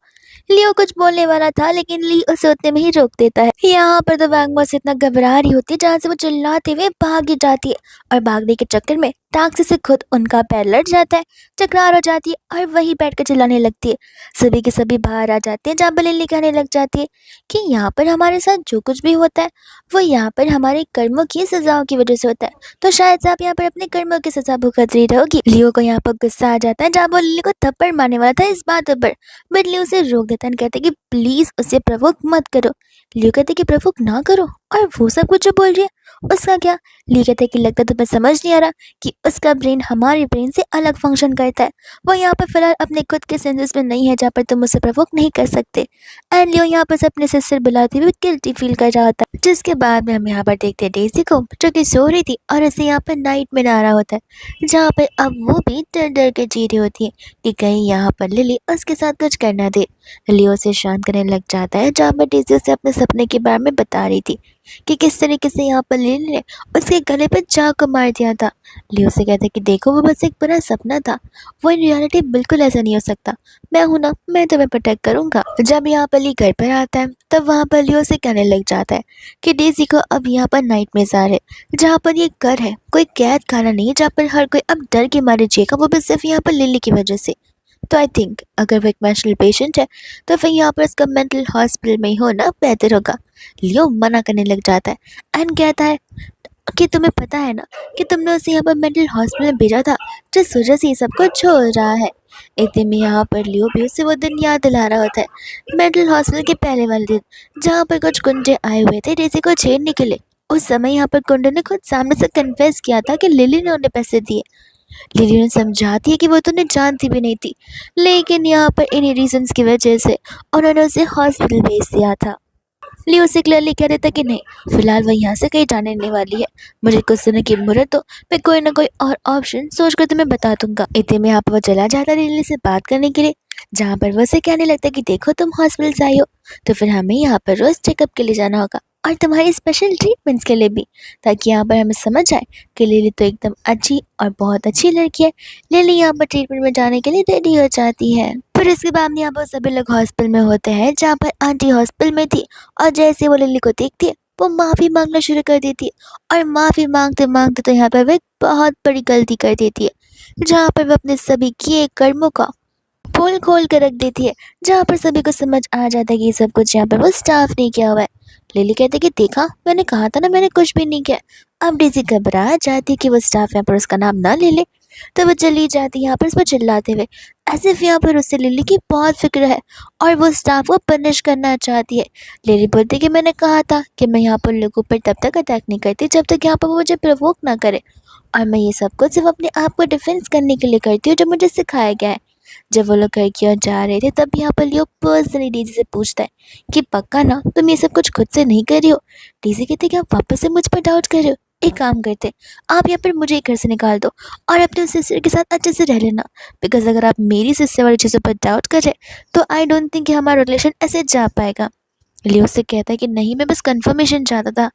लियो कुछ बोलने वाला था, लेकिन ली उसे उतने में ही रोक देता है। यहाँ पर तो वैंगमा से इतना घबरा रही होती है जहाँ से वो चिल्लाते हुए भाग ही जाती है, और भागने के चक्कर में टैक्सी से खुद उनका पैर लड़ जाता है, टकरार हो जाती है और वहीं बैठ कर चिल्लाने लगती है। सभी के सभी बाहर आ जाते हैं, जहाँ पर लिली कहने लग जाती है कि यहाँ पर हमारे साथ जो कुछ भी होता है वो यहाँ पर हमारे कर्मों की सजाओं की वजह से होता है, तो शायद से आप यहाँ पर अपने कर्मों की सजा भुगत रही रहोगी। लियो को यहाँ पर गुस्सा आ जाता है, जहाँ वो लिली को थप्पड़ मारने वाला था इस बात पर, बट लियो उसे रोक देता है, कहते कि प्लीज उसे प्रवोक मत करो। लियो कहते कि प्रवोक ना करो, और वो सब कुछ जो बोल रही है उसका क्या। लियो कहते कि लगता तुम्हें समझ नहीं आ रहा कि उसका ब्रेन हमारे ब्रेन से अलग फंक्शन करता है। वो यहाँ पर फिलहाल अपने खुद के सेंसेस में नहीं है जहाँ पर तुम उसे प्रवोक नहीं कर सकते। एंड लियो यहाँ पर अपने सिस्टर बुलाते हुए गिल्टी फील कर रहा होता है, जिसके बाद में हम यहाँ पर देखते हैं डेजी को जो कि सो रही थी और उसे यहाँ पर नाइट में आ रहा होता है, जहाँ पर अब वो भी डर डर के जी रही होती है कि कहीं यहाँ पर लिली उसके साथ कुछ करना दे। लियो से शांत करने लग जाता है, जहाँ पर डेजी उसे अपने सपने के बारे में बता रही थी कि किस तरीके से यहाँ पर लिली ने उसके गले पर चाकू मार दिया था। लियो से कहता है कि देखो वो बस एक बुरा सपना था, वो इन रियलिटी बिल्कुल ऐसा नहीं हो सकता। मैं हूं ना, मैं तुम्हें प्रोटेक्ट करूंगा। जब यहाँ पर ली घर पर आता है तब वहाँ पर लियो से कहने लग जाता है कि डेजी को अब यहाँ पर नाइट में जा रहे, जहाँ पर ये घर है कोई कैद खाना नहीं है जहाँ पर हर कोई अब डर के मारे जिएगा, वो भी सिर्फ यहाँ पर लिली की वजह से। तो आई थिंक अगर वो एक मेंटल पेशेंट है तो फिर यहाँ पर उसका मेंटल हॉस्पिटल में ही होना बेहतर होगा। लियो मना करने लग जाता है एंड कहता है कि तुम्हें पता है ना कि तुमने उसे यहाँ पर मेंटल हॉस्पिटल में भेजा था, जिस वजह से ये सब कुछ हो रहा है। इतने में यहाँ पर लियो भी उसे वो दिन याद दिला रहा होता है, मेंटल हॉस्पिटल के पहले वाले दिन, जहाँ पर कुछ गुंडे आए हुए थे डेजी को छेड़ने के लिए। उस समय यहाँ पर गुंडों ने खुद सामने से कन्फेस किया था कि लिली ने उन्हें पैसे दिए। लिली ने समझाती है कि वो तो उन्हें जानती भी नहीं थी, लेकिन यहाँ पर इन्हीं रीजंस की वजह से उन्होंने उसे हॉस्पिटल भेज दिया था। लियो से क्लियरली कह देता कि नहीं, फिलहाल वह यहाँ से कहीं जाने नहीं वाली है, मुझे कुछ सुनने की मुहूर्त तो मैं कोई ना कोई और ऑप्शन सोच कर तुम्हें बता दूंगा। इतने में यहाँ पर वो चला जाता है लिली से बात करने के लिए, जहाँ पर वो उसे कहने लगता है कि देखो तुम हॉस्पिटल से आई हो तो फिर हमें यहाँ पर रोज चेकअप के लिए जाना होगा, और तुम्हारी स्पेशल ट्रीटमेंट्स के लिए भी, ताकि यहाँ पर हमें समझ आए कि लिली तो एकदम अच्छी और बहुत अच्छी लड़की है। लिली यहाँ पर ट्रीटमेंट में जाने के लिए रेडी हो जाती है। फिर इसके बाद में यहाँ पर सभी लोग हॉस्पिटल में होते हैं, जहाँ पर आंटी हॉस्पिटल में थी, और जैसे वो लिली को देखती है वो माफ़ी मांगना शुरू कर देती है, और माफ़ी मांगते मांगते तो यहाँ पर वो एक बहुत बड़ी गलती कर देती है, जहाँ पर वो अपने सभी किए कर्मों का पोल खोल कर रख देती है, जहाँ पर सभी को समझ आ जाता है कि ये सब कुछ यहाँ पर वो स्टाफ ने किया हुआ है। लिली कहती है कि देखा मैंने कहा था ना मैंने कुछ भी नहीं किया। अब डेजी घबरा जाती है कि वो स्टाफ यहाँ पर उसका नाम ना ले ले, तो वो चली जाती है यहाँ पर उस पर चिल्लाते हुए, ऐसे यहाँ पर उससे लिली की बहुत फिक्र है और वो स्टाफ को पनिश करना चाहती है। लिली बोलती है कि मैंने कहा था कि मैं यहाँ पर लोगों पर तब तक अटैक नहीं करती जब तक यहाँ पर वो मुझे प्रवोक ना करे, और मैं ये सब कुछ सिर्फ अपने आप को डिफेंस करने के लिए करती हूँ जो मुझे सिखाया गया है। जब वो लोग घर की ओर जा रहे थे तब यहाँ पर लियो पर्सनली डेजी से पूछता है कि पक्का ना तुम ये सब कुछ खुद से नहीं कर रही हो। डेजी कहते कि आप वापस से मुझ पर डाउट कर रहे हो, एक काम करते आप यहाँ पर मुझे घर से निकाल दो और अपने सिस्टर के साथ अच्छे से रह लेना, बिकॉज अगर आप मेरी सिस्टर वाली चीज़ों पर डाउट कर रहे तो आई डोंट थिंक कि हमारा रिलेशन ऐसे जा पाएगा। लियो से कहता है कि नहीं, मैं बस कंफर्मेशन चाहता था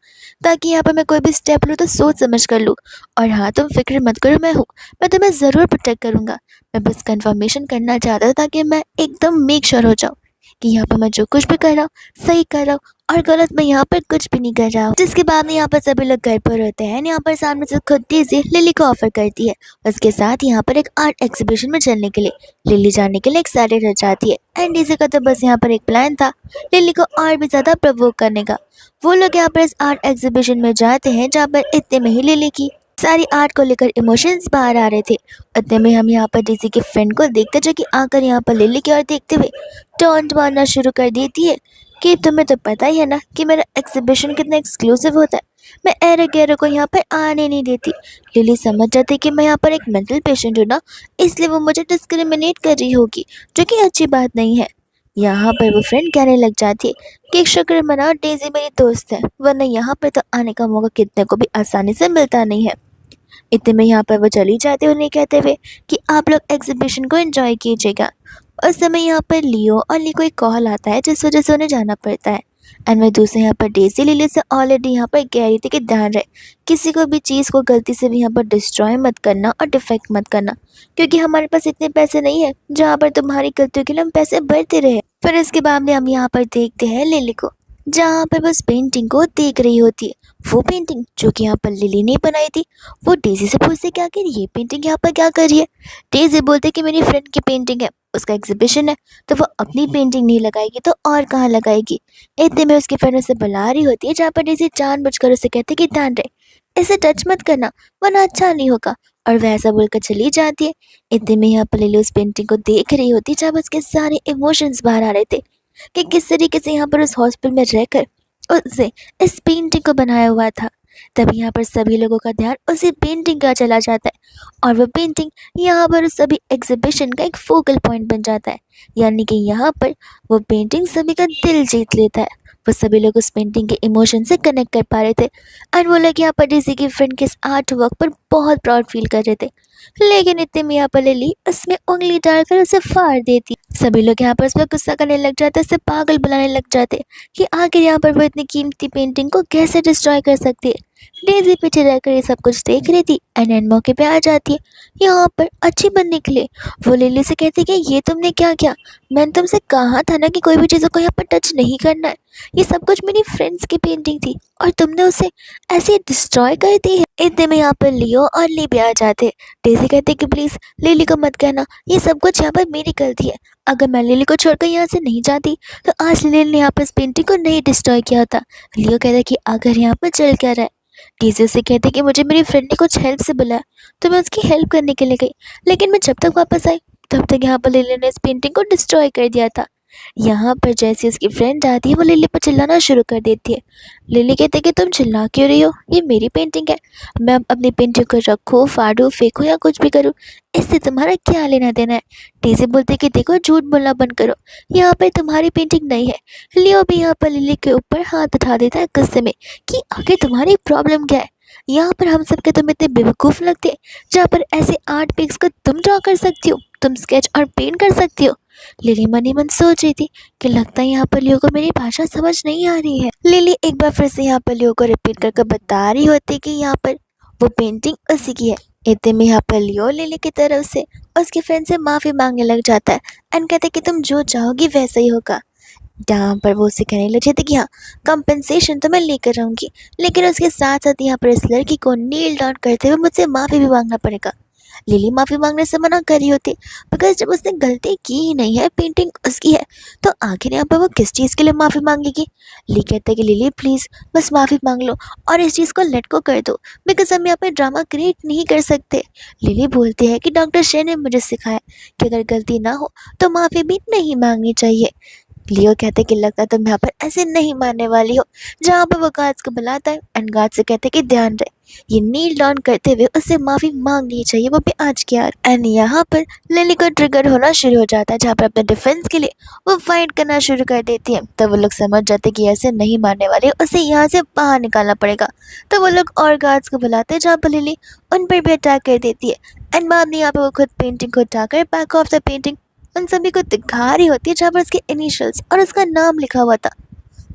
ताकि यहाँ पर मैं कोई भी स्टेप लूँ तो सोच समझ कर लूँ, और हाँ तुम फिक्र मत करो, मैं हूँ, मैं तुम्हें ज़रूर प्रोटेक्ट करूँगा। मैं बस कंफर्मेशन करना चाहता था ताकि मैं एकदम मेक श्योर हो जाऊँ कि यहाँ पर मैं जो कुछ भी कर रहा हूँ सही कर रहा हूँ और गलत मैं यहाँ पर कुछ भी नहीं कर रहा हूँ। जिसके बाद में यहाँ पर सभी लोग घर पर होते हैं। यहाँ पर सामने से खुद डेज़ी लिली को ऑफर करती है उसके साथ यहाँ पर एक आर्ट एग्जीबिशन में चलने के लिए। लिली जाने के लिए एक्साइटेड हो जाती है एंड डेज़ी का तो बस यहाँ पर एक प्लान था लिली को और भी ज़्यादा प्रवोक करने का। वो लोग यहाँ पर इस आर्ट एग्जीबिशन में जाते हैं जहाँ पर इतने में ही लिली की सारी आर्ट को लेकर इमोशंस बाहर आ रहे थे। इतने में हम यहाँ पर डेज़ी के फ्रेंड को देखते जो कि आकर यहाँ पर लिली की ओर देखते हुए टॉन्ट मारना शुरू कर देती है कि तुम्हें तो पता ही है ना कि मेरा एग्जीबिशन कितना एक्सक्लूसिव होता है, मैं एरो गैरो को यहाँ पर आने नहीं देती। लिली समझ जाती कि मैं यहाँ पर एक मेंटल पेशेंट हूँ ना, इसलिए वो मुझे डिस्क्रिमिनेट कर रही होगी जो कि अच्छी बात नहीं है। यहाँ पर वो फ्रेंड कहने लग जाती है कि शुक्र मनाओ डेज़ी मेरी दोस्त है, वरना यहाँ पर तो आने का मौका कितने को भी आसानी से मिलता नहीं है। इतने में यहाँ पर वो चली जाती है उन्हें कहते हुए कि आप लोग एग्जीबिशन को एंजॉय कीजिएगा। उस समय यहाँ पर लियो और ली को एक कॉल आता है जिस वजह से उन्हें जाना पड़ता है। एंड मैं दूसरे यहाँ पर डेज़ी लिली से ऑलरेडी यहाँ पर कह रही थी कि ध्यान रहे किसी को भी चीज़ को गलती से भी यहाँ पर डिस्ट्रॉय मत करना और डिफेक्ट मत करना, क्योंकि हमारे पास इतने पैसे नहीं है जहाँ पर तुम्हारी गलतियों के लिए हम पैसे भरते रहे। फिर इसके बाद में हम यहाँ पर देखते हैं लिली को जहाँ पर बस पेंटिंग को देख रही होती है। वो पेंटिंग जो कि यहाँ पर लिली ने बनाई थी। वो डेज़ी से पूछते क्या कि ये पेंटिंग यहाँ पर क्या कर रही है। डेज़ी बोलते कि मेरी फ्रेंड की पेंटिंग है, उसका एग्जीबिशन है, तो वो अपनी पेंटिंग नहीं लगाएगी तो और कहाँ लगाएगी। इतने में उसकी फ्रेंड उसे बुला रही होती है जहाँ पर डेज़ी जानबूझकर उसे कहती कि ध्यान रहे इसे टच मत करना वरना अच्छा नहीं होगा, और वह ऐसा बोलकर चली जाती है। इतने में यहाँ पर लिली उस पेंटिंग को देख रही होती जहाँ उसके सारे इमोशंस बाहर आ रहे थे कि किस तरीके से यहाँ पर उस हॉस्पिटल में रहकर उसने इस पेंटिंग को बनाया हुआ था। तभी यहाँ पर सभी लोगों का ध्यान उसी पेंटिंग का चला जाता है और वो पेंटिंग यहाँ पर उस सभी एग्जीबिशन का एक फोकल पॉइंट बन जाता है। यानी कि यहाँ पर वो पेंटिंग सभी का दिल जीत लेता है। वो सभी लोग उस पेंटिंग के इमोशन से कनेक्ट कर पा रहे थे और वो लोग यहाँ पर डेज़ी की फ्रेंड के इस आर्ट वर्क पर बहुत प्राउड फील कर रहे थे। लेकिन इतने में यहाँ पर लिली उसमें उंगली डालकर उसे फाड़ देती। सभी लोग यहाँ पर उस पर गुस्सा करने लग जाते, उसे पागल बुलाने लग जाते कि आखिर यहाँ पर वो इतनी कीमती पेंटिंग को कैसे डिस्ट्रॉय कर सकती है। डेज़ी पीछे रहकर ये सब कुछ देख रही थी एंड मौके पे आ जाती है यहाँ पर अच्छी बनने के लिए। वो लिली से कहती कि ये तुमने क्या किया, मैंने तुमसे कहा था ना कि कोई भी चीज़ों को यहाँ पर टच नहीं करना है। ये सब कुछ मेरी फ्रेंड्स की पेंटिंग थी और तुमने उसे ऐसे डिस्ट्रॉय कर दी है। इतने में यहाँ पर लियो और ली भी आ जाते। डेज़ी कहते कि प्लीज़ लिली को मत कहना, ये सब कुछ यहाँ पर मेरी गलती है। अगर मैं लिली को छोड़कर यहाँ से नहीं जाती तो आज लिली ने यहाँ पर इस पेंटिंग को नहीं डिस्ट्रॉय किया होता। लियो कहता कि अगर यहाँ पर चल क्या रहा है। डेज़ी से कहते कि मुझे मेरी फ्रेंड ने कुछ हेल्प से बुलाया तो मैं उसकी हेल्प करने के लिए गई, लेकिन मैं जब तक वापस आई तब तक यहाँ पर लिली ने इस पेंटिंग को डिस्ट्रॉय कर दिया था। यहाँ पर जैसे उसकी फ्रेंड आती है वो लिली पर चिल्लाना शुरू कर देती है। लिली कहते कि तुम चिल्ला क्यों रही हो, ये मेरी पेंटिंग है, मैं अब अपनी पेंटिंग को रखूँ फाड़ूँ फेंकूँ या कुछ भी करूँ, इससे तुम्हारा क्या लेना देना है। डेज़ी बोलते कि देखो झूठ बोलना बंद करो, यहाँ पर तुम्हारी पेंटिंग नहीं है। लियो भी यहाँ पर लिली के ऊपर हाथ उठा देता है गुस्से में कि आखिर तुम्हारी प्रॉब्लम क्या है। यहाँ पर हम सबके तुम इतने बेवकूफ़ लगते हैं जहाँ पर ऐसे आर्ट पिक्स को तुम ड्रॉ कर सकती हो, तुम स्केच और पेंट कर सकती हो। लिली मन ही मन सोच रही थी कि लगता है यहाँ पर लियो को मेरी भाषा समझ नहीं आ रही है। लिली एक बार फिर से यहाँ पर लियो को रिपीट करके बता रही होती कि यहाँ पर वो पेंटिंग उसी की है। इतने में यहाँ पर लियो लिली की तरफ से उसके फ्रेंड से माफ़ी मांगने लग जाता है एंड कहते कि तुम जो चाहोगी वैसा ही होगा। जहाँ पर वो उसे कहने लगे थे कि हाँ कंपनसेशन तो मैं लेकर रहूँगी, लेकिन उसके साथ साथ यहाँ पर इस लड़की को नील डाउन करते हुए मुझसे माफ़ी भी मांगना पड़ेगा। लिली माफ़ी मांगने से मना कर रही होती बिकॉज जब उसने गलती की ही नहीं है, पेंटिंग उसकी है, तो आखिर यहाँ पर वो किस चीज़ के लिए माफ़ी मांगेगी। ली कहते हैं कि लिली प्लीज़ बस माफ़ी मांग लो और इस चीज़ को लेट को कर दो बिकॉज हम यहाँ पर ड्रामा क्रिएट नहीं कर सकते। लिली बोलती है कि डॉक्टर शे ने मुझे सिखाया कि अगर गलती ना हो तो माफ़ी भी नहीं मांगनी चाहिए। लियो कहते कि लगता तुम यहाँ पर ऐसे नहीं मानने वाली हो। जहाँ पर वो गार्ड्स को बुलाता है एंड गार्ड से कहते कि ध्यान रहे ये नील डाउन करते हुए उससे माफ़ी मांगनी चाहिए, वो भी आज की यार। एंड यहाँ पर लिली को ट्रिगर होना शुरू हो जाता है जहाँ पर अपने डिफेंस के लिए वो फाइट करना शुरू कर देती है। तो वो लोग समझ जाते कि ऐसे नहीं मारने वाले, उसे यहाँ से बाहर निकालना पड़ेगा। तो वो लोग और गार्ड्स को बुलाते हैं जहाँ पर लिली उन पर भी अटैक कर देती है एंड बाद में यहाँ पर वो खुद पेंटिंग को उठाकर बैक ऑफ द पेंटिंग उन सभी को दिखा रही होती है जहाँ पर उसके इनिशियल्स और उसका नाम लिखा हुआ था,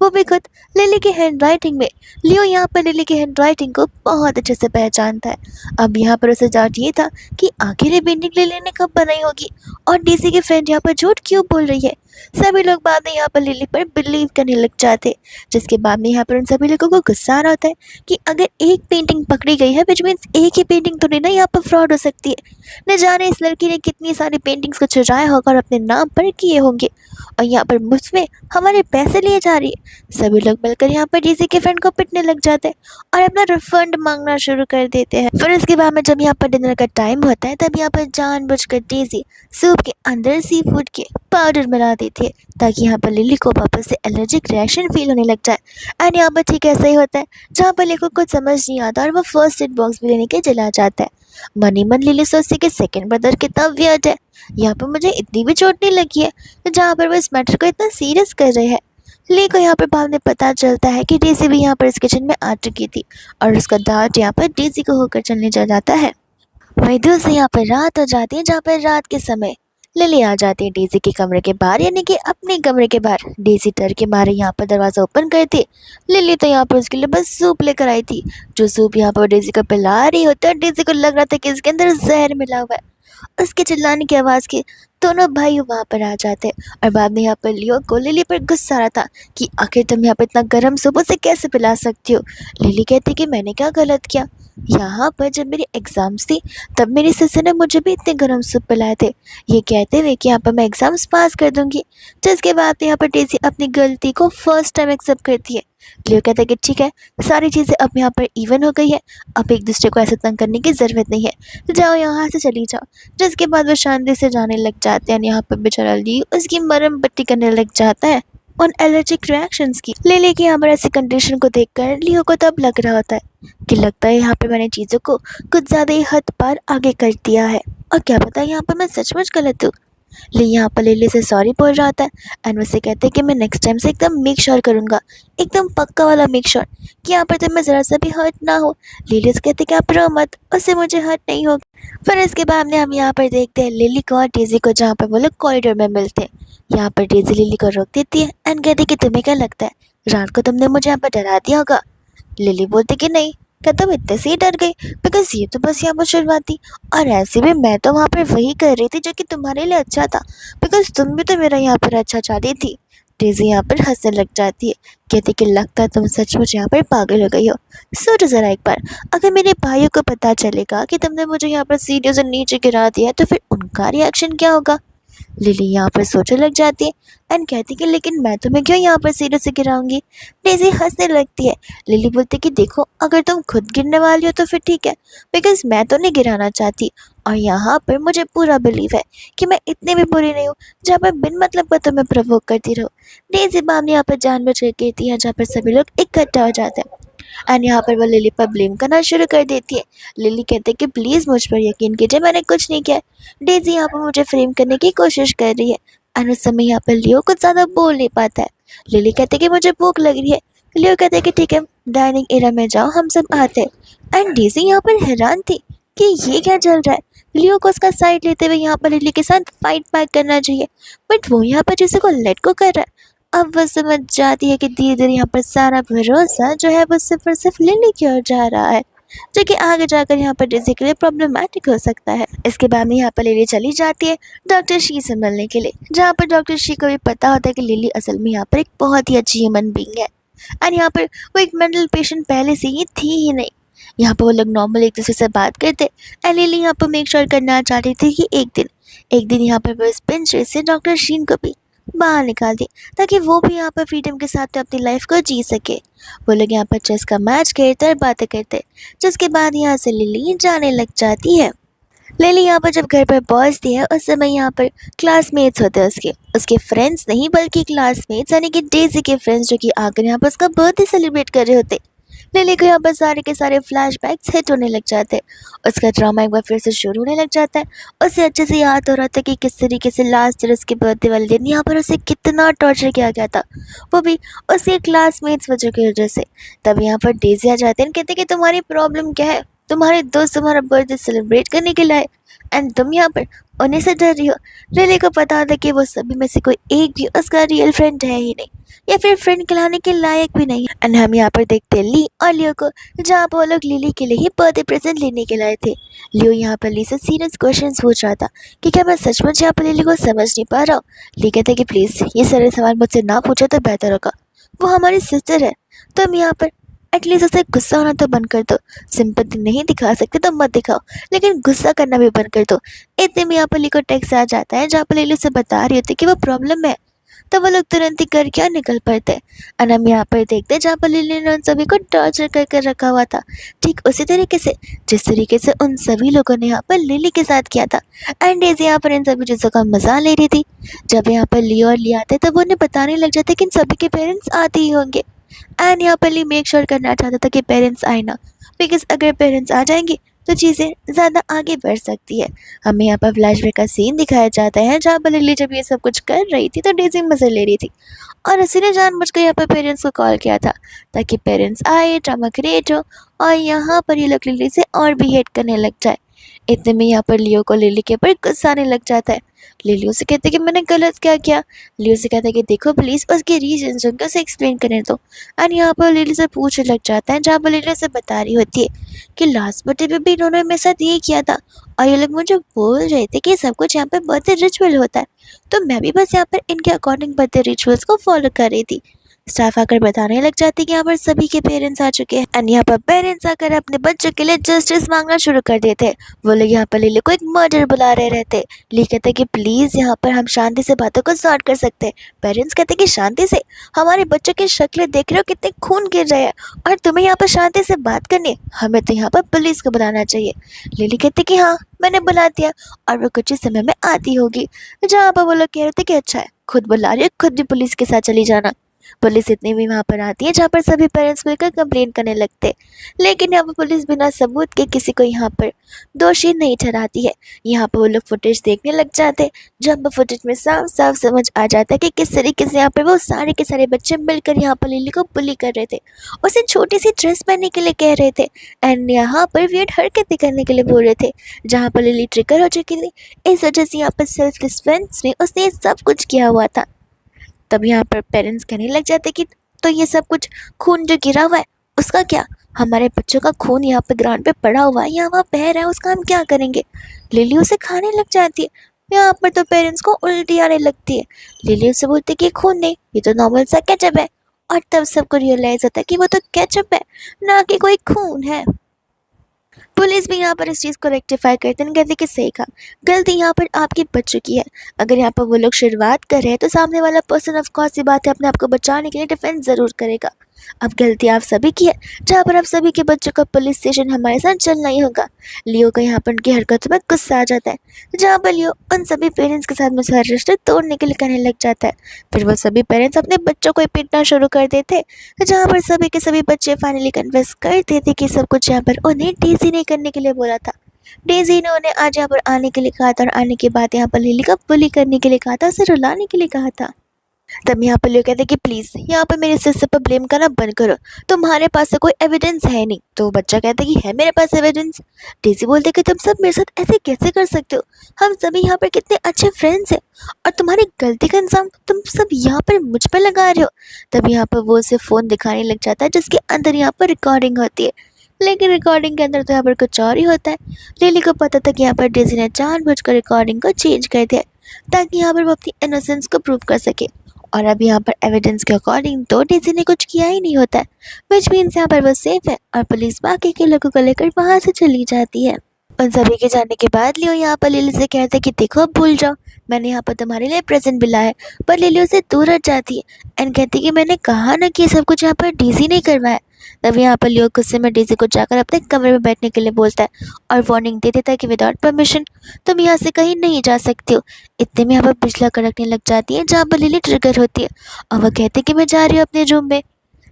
वो भी खुद लिली की हैंड राइटिंग में। लियो यहाँ पर लिली की हैंड राइटिंग को बहुत अच्छे से पहचानता है। अब यहाँ पर उसे डाउट ये था कि आखिर ये पेंटिंग लिली ने कब बनाई होगी और डीसी की फ्रेंड यहाँ पर झूठ क्यों बोल रही है। सभी लोग बाद में यहाँ पर लिली पर बिलीव करने लग जाते, जिसके बाद में यहाँ पर उन सभी लोगों को गुस्सा आ रहा होता है कि अगर एक पेंटिंग पकड़ी गई है विच मीन्स एक ही पेंटिंग तो नहीं ना यहाँ पर फ्रॉड हो सकती है। न जाने इस लड़की ने कितनी सारी पेंटिंग्स को चुराया होगा और अपने नाम पर किए होंगे, और यहाँ पर मुझमें हमारे पैसे लिए जा रही है। सभी लोग मिलकर यहाँ पर डीसी के फ्रेंड को पिटने लग जाते हैं और अपना रिफंड मांगना शुरू कर देते हैं। फिर उसके बाद में जब यहाँ पर डिनर का टाइम होता है तब यहाँ पर जानबूझकर डीसी सूप के अंदर सी फूड के पाउडर मिला देती है ताकि यहाँ पर लिली को वापस से एलर्जिक रिएक्शन फील होने लग जाए। एंड यहाँ पर ठीक ऐसा ही होता है जहाँ पर लिली को कुछ समझ नहीं आता और वो फर्स्ट एड बॉक्स भी लेने के चला जाता है। मनी मन लिली सोचती कि सेकंड ब्रदर कितना वियर्ड है, यहाँ पर मुझे इतनी भी चोट नहीं लगी है जहाँ पर वो इस मैटर को इतना सीरियस कर रहे हैं। ली को यहाँ पर बाद में पता चलता है कि डीसी भी यहाँ पर इस किचन में आ चुकी थी और उसका दांत यहाँ पर डीसी को होकर चलने चल जाता है। वहीं दूसरी यहाँ पर रात हो जाती है जहाँ पर रात के समय लिली आ जाती है डीसी के कमरे के बाहर, यानी कि अपने कमरे के बाहर। डीसी डर के मारे यहाँ पर दरवाज़ा ओपन करती। लिली तो यहाँ पर उसके लिए बस सूप लेकर आई थी, जो सूप यहाँ पर डीसी को पिला रही होता है। डीसी को लग रहा था कि इसके अंदर जहर मिला हुआ है। उसके चिल्लाने की आवाज़ के दोनों भाई वहाँ पर आ जाते हैं और बाद में यहाँ पर लियो को लिली पर गुस्सा आ रहा था कि आखिर तुम यहाँ पर इतना गर्म सूप उसे कैसे पिला सकती हो। लिली कहती कि मैंने क्या गलत किया, यहाँ पर जब मेरी एग्ज़ाम्स थी तब मेरी सिस्टर ने मुझे भी इतने गर्म सूप पिलाए थे, ये कहते हुए कि यहाँ पर मैं एग्ज़ाम्स पास कर दूंगी। जिसके बाद यहाँ पर डेज़ी अपनी गलती को फर्स्ट टाइम एक्सेप्ट करती है। लियो कहता है कि ठीक है, सारी चीज़ें अब यहाँ पर इवन हो गई है, अब एक दूसरे को ऐसे तंग करने की ज़रूरत नहीं है, जाओ यहाँ से चली जाओ। जिसके बाद वो शांति से जाने लग जाते हैं। यहाँ पर बेचारा लियो उसकी मरहम पट्टी करने लग जाता है उन एलर्जिक रिएक्शंस की। लिली की यहाँ पर ऐसी कंडीशन को देखकर लियो को तब लग रहा होता है कि लगता है यहाँ पे मैंने चीज़ों को कुछ ज़्यादा ही हद पार आगे कर दिया है, और क्या पता यहाँ पर मैं सचमुच गलत हूँ। ली यहाँ पर लिली से सॉरी बोल रहा था एंड उससे कहते हैं कि मैं नेक्स्ट टाइम से एकदम मेक श्योर करूँगा, एकदम पक्का वाला मेक श्योर कि यहाँ पर तो मैं ज़रा सा भी हर्ट ना हो। लिली से कहते कि आप रो मत, उससे मुझे हर्ट नहीं होगा। फिर इसके बाद में हम यहाँ पर देखते हैं लिली को और डेज़ी को, जहाँ पर वो लोग कॉरिडोर में मिलते हैं। यहाँ पर डेज़ी लिली को रोक देती है एंड कहती कि तुम्हें क्या लगता है रात को तुमने मुझे यहाँ पर डरा दिया होगा। लिली बोलती कि नहीं, क्या तुम इतने से ही डर गई, बिकॉज ये तो बस यहाँ पर शुरुआत थी, और ऐसे भी मैं तो वहाँ पर वही कर रही थी जो कि तुम्हारे लिए अच्छा था, बिकॉज तुम भी तो मेरा यहाँ पर अच्छा चाहती थी। डेज़ी यहाँ पर हंसने लग जाती है, कहती कि लगता है तुम सचमुच यहाँ पर पागल हो गई हो। सोचो ज़रा एक बार, अगर मेरे भाइयों को पता चलेगा कि तुमने मुझे यहाँ पर सीढ़ियों से नीचे गिरा दिया तो फिर उनका रिएक्शन क्या होगा। लिली यहाँ पर सोचने लग जाती है एंड कहती कि लेकिन मैं तुम्हें क्यों यहाँ पर सीढ़ियों से गिराऊंगी। डेज़ी हंसने लगती है। लिली बोलती कि देखो, अगर तुम खुद गिरने वाली हो तो फिर ठीक है, बिकॉज मैं तो नहीं गिराना चाहती, और यहाँ पर मुझे पूरा बिलीव है कि मैं इतनी भी बुरी नहीं हूँ जहाँ पर बिन मतलब का तुम्हें प्रवोक करती रहो। डेज़ी बाम यहाँ पर जानबूझ कर कहती है जहाँ पर सभी लोग इकट्ठा हो जाते हैं एंड यहाँ पर वो लिली पर ब्लेम करना शुरू कर देती है। लिली कहते हैं कि प्लीज़ मुझ पर यकीन कीजिए, मैंने कुछ नहीं किया। डेज़ी यहाँ पर मुझे फ्रेम करने की कोशिश कर रही है एंड उस समय यहाँ पर लियो कुछ ज़्यादा बोल नहीं पाता है। लिली कहते हैं कि मुझे भूख लग रही है। लियो कहते हैं कि ठीक है, डाइनिंग एरिया में जाओ, हम सब आते हैं। एंड डेज़ी यहाँ पर हैरान थी कि ये क्या चल रहा है। लियो को उसका साइड लेते हुए यहाँ पर लिली के साथ फाइट बैक करना चाहिए, बट वो यहाँ पर जैसे को लेट को कर रहा है। अब वो समझ जाती है कि धीरे धीरे यहाँ पर सारा भरोसा जो है वो सिर्फ और सिर्फ लिली की ओर जा रहा है, जो कि आगे जाकर यहाँ पर डेज़ी के लिए प्रॉब्लमेटिक हो सकता है। इसके बाद में यहाँ पर लिली चली जाती है डॉक्टर शी से मिलने के लिए, जहाँ पर डॉक्टर शी को भी पता होता है कि लिली असल में यहाँ पर एक बहुत ही अच्छी ह्यूमन बीइंग है एंड यहाँ पर वो एक मेंटल पेशेंट पहले से ही थी ही नहीं। यहाँ पर वो लोग नॉर्मल एक दूसरे से बात करते एंड लिली यहाँ पर मेक श्योर करना चाहती थी कि एक दिन यहाँ पर वो इस बेंच से डॉक्टर शीन को भी बाहर निकाल दी, ताकि वो भी यहाँ पर फ्रीडम के साथ अपनी लाइफ को जी सके। वो लोग यहाँ पर चेस का मैच खेलते और बातें करते, जिसके बाद यहाँ से लिली जाने लग जाती है। लिली यहाँ पर जब घर पर पहुँचती है उस समय यहाँ पर क्लासमेट्स होते हैं उसके उसके फ्रेंड्स नहीं बल्कि क्लासमेट्स, यानी कि डेज़ी के फ्रेंड्स, जो कि आकर यहाँ पर उसका बर्थडे सेलिब्रेट कर रहे होते। लिली को यहाँ पर सारे के सारे फ्लैशबैक्स हिट होने लग जाते हैं। उसका ड्रामा एक बार फिर से शुरू होने लग जाता है। उसे अच्छे से याद हो रहा था कि किस तरीके से लास्ट ईयर उसके बर्थडे वाले दिन यहाँ पर उसे कितना टॉर्चर किया गया था, वो भी उसके क्लासमेट्स वजह की वजह से। तब यहाँ पर डेज़ी आ जाते हैं, कहते कि तुम्हारी प्रॉब्लम क्या है, तुम्हारे दोस्त तुम्हारा बर्थडे सेलिब्रेट करने के लिए आए एंड तुम यहाँ पर उन्हीं से डर रही हो। लिली को पता होता कि वो सभी में से कोई एक भी उसका रियल फ्रेंड है ही नहीं, या फिर फ्रेंड कहलाने के लायक भी नहीं। एंड हम यहाँ पर देखते हैं ली और लियो को, जहाँ पर वो लोग लिली के लिए ही बर्थडे प्रेजेंट लेने के लाए थे। लियो यहाँ पर ली से सीरियस क्वेश्चन पूछ रहा था कि क्या मैं सचमुच यहाँ पर लिली को समझ नहीं पा रहा हूँ। ली कहते कि प्लीज़ ये सारे सवाल मुझसे ना पूछो तो बेहतर होगा, वो हमारी सिस्टर है। तुम यहाँ पर एटलीस्ट उसे गुस्सा होना तो बंद कर दो। सिंपैथी नहीं दिखा सकते तो मत दिखाओ, लेकिन गुस्सा करना भी बंद कर दो। इतने में यहाँ पर ली को टेक्स्ट आ जाता है जहाँ पर लिली उसे बता रही होती है कि वो प्रॉब्लम है। तो वो लोग तुरंत ही कर क्या निकल पड़ते हैं। और हम यहाँ पर देखते हैं जहाँ पर लिली ने उन सभी को टॉर्चर कर कर रखा हुआ था, ठीक उसी तरीके से जिस तरीके से उन सभी लोगों ने यहाँ पर लिली के साथ किया था। एंड डेज़ी यहाँ पर इन सभी चीज़ों का मजा ले रही थी। जब यहाँ पर लियो और ली आते तब वो उन्हें बताने लग जाते कि इन सभी के पेरेंट्स आते ही होंगे। एंड यहाँ पर ली मेक श्योर करना चाहता था कि पेरेंट्स आए ना, बिकॉज अगर पेरेंट्स आ जाएंगे तो चीज़ें ज़्यादा आगे बढ़ सकती है। हमें यहाँ पर फ्लैशबैक का सीन दिखाया जाता है जहाँ पर लिली जब ये सब कुछ कर रही थी तो डेज़ी मज़े ले रही थी, और उसी ने जानबूझकर यहाँ पर पेरेंट्स को कॉल किया था ताकि पेरेंट्स आए, ड्रामा क्रिएट हो और यहाँ पर ये लोग लिली से और भी हेट करने लग जाए। इतने में यहाँ पर लियो को लिली के ऊपर गुस्सा आने लग जाता है। लिली उसे कहते कि मैंने गलत क्या किया। लियो से कहता है कि देखो प्लीज़ उसके रीजन जो उनके उसे एक्सप्लेन करने दो। और यहाँ पर लिली से पूछने लग जाता है जहाँ पर लिली उसे बता रही होती है कि लास्ट बर्थडे पे भी इन्होंने मेरे साथ ये किया था, और ये लोग मुझे बोल रहे थे कि सब कुछ यहाँ पे बर्थडे रिचुअल होता है, तो मैं भी बस यहाँ पर इनके अकॉर्डिंग बर्थडे रिचुअल्स को फॉलो कर रही थी। स्टाफ आकर बताने लग जाती कि यहाँ पर सभी के पेरेंट्स आ चुके हैं। एंड यहाँ पर पेरेंट्स आकर अपने बच्चों के लिए जस्टिस मांगना शुरू कर देते हैं। वो लोग यहाँ पर लिली को एक मर्डर बुला रहे रहते। ली कहते कि प्लीज़ यहाँ पर हम शांति से बातों को सॉर्ट कर सकते हैं। पेरेंट्स कहते कि शांति से? हमारे बच्चों की शक्लें देख रहे हो कितने खून गिर रहे हैं, और तुम्हें यहाँ पर शांति से बात करनी है? हमें तो यहाँ पर पुलिस को बुलाना चाहिए। लिली कहते कि हाँ मैंने बुला दिया और वो कुछ ही समय में आती होगी। जहाँ पर वो लोग कह रहे थे कि अच्छा है खुद बुला रही है, खुद भी पुलिस के साथ चली जाना। पुलिस इतनी भी वहाँ पर आती है जहाँ पर सभी पेरेंट्स मिलकर कंप्लेन करने लगते, लेकिन यहाँ पर पुलिस बिना सबूत के किसी को यहाँ पर दोषी नहीं ठहराती है। यहाँ पर वो लोग फुटेज देखने लग जाते, जहाँ पर फुटेज में साफ साफ समझ आ जाता है कि किस तरीके से यहाँ पर वो सारे के सारे बच्चे मिलकर यहाँ पर लिली को बुली कर रहे थे, उसे छोटी सी ड्रेस पहनने के लिए कह रहे थे, एंड यहाँ पर वियर्ड हरकतें करने के लिए बोल रहे थे, जहाँ पर लिली ट्रिगर हो चुकी थी। इस वजह से यहाँ पर सेल्फ डिफेंस में उसने ये सब कुछ किया हुआ था। तब यहाँ पर पेरेंट्स कहने लग जाते कि तो ये सब कुछ खून जो गिरा हुआ है उसका क्या? हमारे बच्चों का खून यहाँ पे ग्राउंड पे पड़ा हुआ है, यहाँ वहाँ बह रहा है, उसका हम क्या करेंगे? लिली उसे खाने लग जाती है। यहाँ पर तो पेरेंट्स को उल्टी आने लगती है। लिली उसे बोलती है कि खून नहीं, ये तो नॉर्मल सा केचप है, और तब सबको रियलाइज होता है कि वो तो केचप है, ना कि कोई खून है। पुलिस भी यहाँ पर इस चीज़ को रेक्टिफाई करते हैं, कहते कि सही कहा, गलती यहाँ पर आपकी बच चुकी है। अगर यहाँ पर वो लोग शुरुआत कर रहे हैं तो सामने वाला पर्सन ऑफ कोर्स सी बात है अपने आप को बचाने के लिए डिफेंस ज़रूर करेगा। अब गलती आप सभी की है, जहाँ पर आप सभी के बच्चों का पुलिस स्टेशन हमारे साथ चलना ही होगा। लियो का यहाँ पर उनकी हरकतों में गुस्सा आ जाता है, जहाँ पर लियो उन सभी पेरेंट्स के साथ में सारे रिश्ते तोड़ने के लिए कहने लग जाता है। फिर वो सभी पेरेंट्स अपने बच्चों को ही पीटना शुरू कर देते हैं, जहाँ पर सभी के सभी बच्चे फाइनली कन्फेस करते थे कि सब कुछ यहाँ पर उन्हें डेज़ी ने करने के लिए बोला था। डेज़ी ने उन्हें आज यहाँ पर आने के लिए कहा था, और आने के बाद यहाँ पर लिली का बुली करने के लिए कहा था, उसे रुलाने के लिए कहा था। तब यहाँ पर लोग कहते कि प्लीज़ यहाँ पर मेरे सिस्टर पर ब्लेम करना बंद करो, तुम्हारे पास तो कोई एविडेंस है नहीं। तो बच्चा कहता कि है मेरे पास एविडेंस। डेज़ी बोलते कि तुम सब मेरे साथ ऐसे कैसे कर सकते हो, हम सभी यहाँ पर कितने अच्छे फ्रेंड्स हैं, और तुम्हारी गलती का इंसाम तुम सब यहाँ पर मुझ पर लगा रहे हो। तब यहाँ पर वो उसे फ़ोन दिखाने लग जाता है जिसके अंदर यहाँ पर रिकॉर्डिंग होती है, लेकिन रिकॉर्डिंग के अंदर तो यहाँ पर कुछ और ही होता है। लिली को पता था कि यहाँ पर डेज़ी ने जानबूझकर रिकॉर्डिंग को चेंज कर दिया ताकि यहाँ पर वो अपनी इनोसेंस को प्रूव कर सके, और अब यहाँ पर एविडेंस के अकॉर्डिंग तो डेज़ी ने कुछ किया ही नहीं होता है, विच मीन्स यहाँ पर वो सेफ है, और पुलिस बाकी के लोगों को लेकर वहाँ से चली जाती है। उन सभी के जाने के बाद लियो यहाँ पर लिली से कहता है कि देखो अब भूल जाओ, मैंने यहाँ पर तुम्हारे लिए प्रेजेंट भी लाया है। पर लिली उसे दूर हट जाती है एंड कहती कि मैंने कहा ना कि सब कुछ यहाँ पर डेज़ी ने करवाया। तब यहाँ पर लियो गुस्से में डेज़ी को जाकर अपने कमरे में बैठने के लिए बोलता है और वार्निंग दे देता है कि विदाउट परमिशन तुम यहाँ से कहीं नहीं जा सकती हो। इतने में यहाँ पर बिजला कड़कने लग जाती है, जहाँ पर लिली ट्रिगर होती है और वह कहती कि मैं जा रही हूँ अपने रूम में।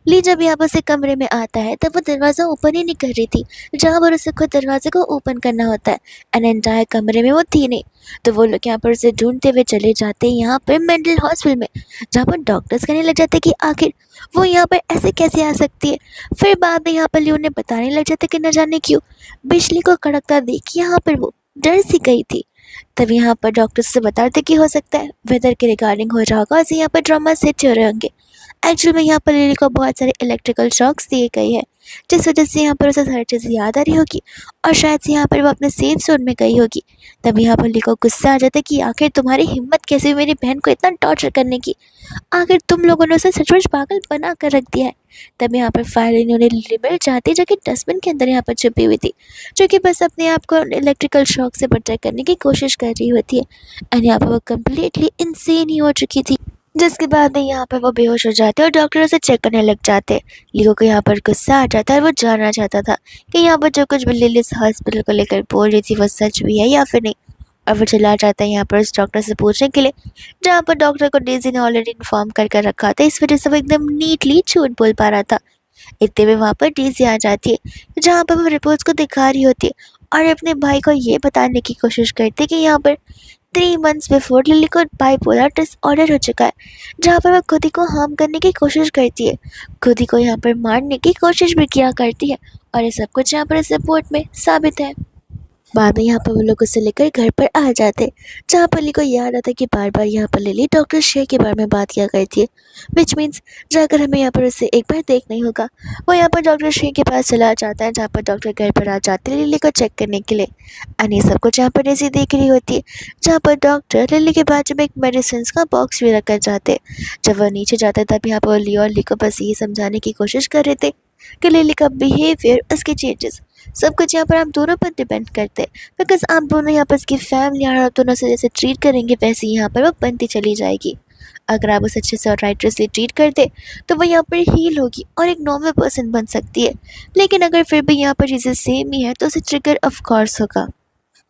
ली जब यहाँ पर से कमरे में आता है तब वो दरवाज़ा ओपन ही नहीं कर रही थी, जहाँ पर उसे खुद दरवाजे को ओपन करना होता है, एंड एंटायर कमरे में वो थी नहीं। तो वो लोग यहाँ पर उसे ढूंढते हुए चले जाते हैं यहाँ पर मेंटल हॉस्पिटल में, जहाँ पर डॉक्टर्स कहने लग जाते हैं कि आखिर वो यहाँ पर ऐसे कैसे आ सकती है। फिर बाद में यहाँ पर ली उन्हें बताने लग जाते कि न जाने क्यों बिजली को कड़कता देख यहाँ पर वो डर सी गई थी। तब यहाँ पर डॉक्टर से बताते कि हो सकता है वेदर के रिगार्डिंग हो रहा होगा, ऐसे यहाँ पर ड्रामा सेट हो रहे होंगे। एक्चुअल में यहाँ पर लिली को बहुत सारे इलेक्ट्रिकल शॉक्स दिए गए हैं, जिस वजह से यहाँ पर उसे सारी चीज़ें याद आ रही होगी और शायद से यहाँ पर वो अपने सेफ जोन में गई होगी। तब यहाँ पर लिली को गुस्सा आ जाता है कि आखिर तुम्हारी हिम्मत कैसे हुई मेरी बहन को इतना टॉर्चर करने की, आखिर तुम लोगों ने उसे सचमुच पागल बना कर रख दिया है। तब यहाँ पर फाइनली उन्हें लिली मिल जाती है, जो कि डस्टबिन के अंदर यहाँ पर छुपी हुई थी, जो कि बस अपने आप को इलेक्ट्रिकल शॉक से प्रोटेक्ट करने की कोशिश कर रही होती है। एंड यहाँ पर वो कम्प्लीटली इंसेन ही हो चुकी थी, जिसके बाद में यहाँ पर वो बेहोश हो जाते हैं और डॉक्टर उसे चेक करने लग जाते हैं। लियो को यहाँ पर गुस्सा आ जाता है और वो जानना चाहता था कि यहाँ पर जो कुछ भी लिली इस हॉस्पिटल को लेकर बोल रही थी वो सच भी है या फिर नहीं। और वो चला जाता है यहाँ पर उस डॉक्टर से पूछने के लिए, जहाँ पर डॉक्टर को डेज़ी ने ऑलरेडी इन्फॉर्म कर रखा था, इस वजह से वो एकदम नीटली झूठ बोल पा रहा था। इतने में वहाँ पर डेज़ी आ जाती है, जहाँ पर वो रिपोर्ट्स को दिखा रही होती है और अपने भाई को ये बताने की कोशिश करती है कि यहाँ पर 3 मंथ्स बिफोर लिली को बाइपोलर डिसऑर्डर हो चुका है, जहाँ पर वह खुद ही को हार्म करने की कोशिश करती है, खुद ही को यहाँ पर मारने की कोशिश भी किया करती है। और ये सब कुछ यहाँ पर इस रिपोर्ट में साबित है। बाद में यहाँ पर वो लोग उसे लेकर घर पर आ जाते, जहाँ पर लिली को याद आता है कि बार बार यहाँ पर लिली डॉक्टर शे के बारे में बात किया करती है, विच मीन्स जाकर हमें यहाँ पर उसे एक बार देखना ही होगा। वो यहाँ पर डॉक्टर शे के पास चला जाता है, जहाँ पर डॉक्टर घर पर आ जाते हैं लिली को चेक करने के लिए। एंड ये सब कुछ यहाँ पर डेज़ी देख रही होती है, जहाँ पर डॉक्टर लिली के बाजू में एक मेडिसिन का बॉक्स भी रखकर जाते हैं। जब वह नीचे जाता है तब यहाँ पर लियो और लिली को बस ये समझाने की कोशिश कर रहे थे कि लिली का बिहेवियर, उसके चेंजेस, सब कुछ यहाँ पर आप दोनों पर डिपेंड करते हैं, बिकॉज आप दोनों यहाँ पर इसकी फैमिली और आप दोनों से जैसे ट्रीट करेंगे वैसे ही यहाँ पर वो बनती चली जाएगी। अगर आप उसे अच्छे से और राइटरसली ट्रीट करते तो वो यहाँ पर हील होगी और एक नॉर्मल पर्सन बन सकती है, लेकिन अगर फिर भी यहाँ पर चीज़ें सेम ही है तो उसे ट्रिगर ऑफ कोर्स होगा।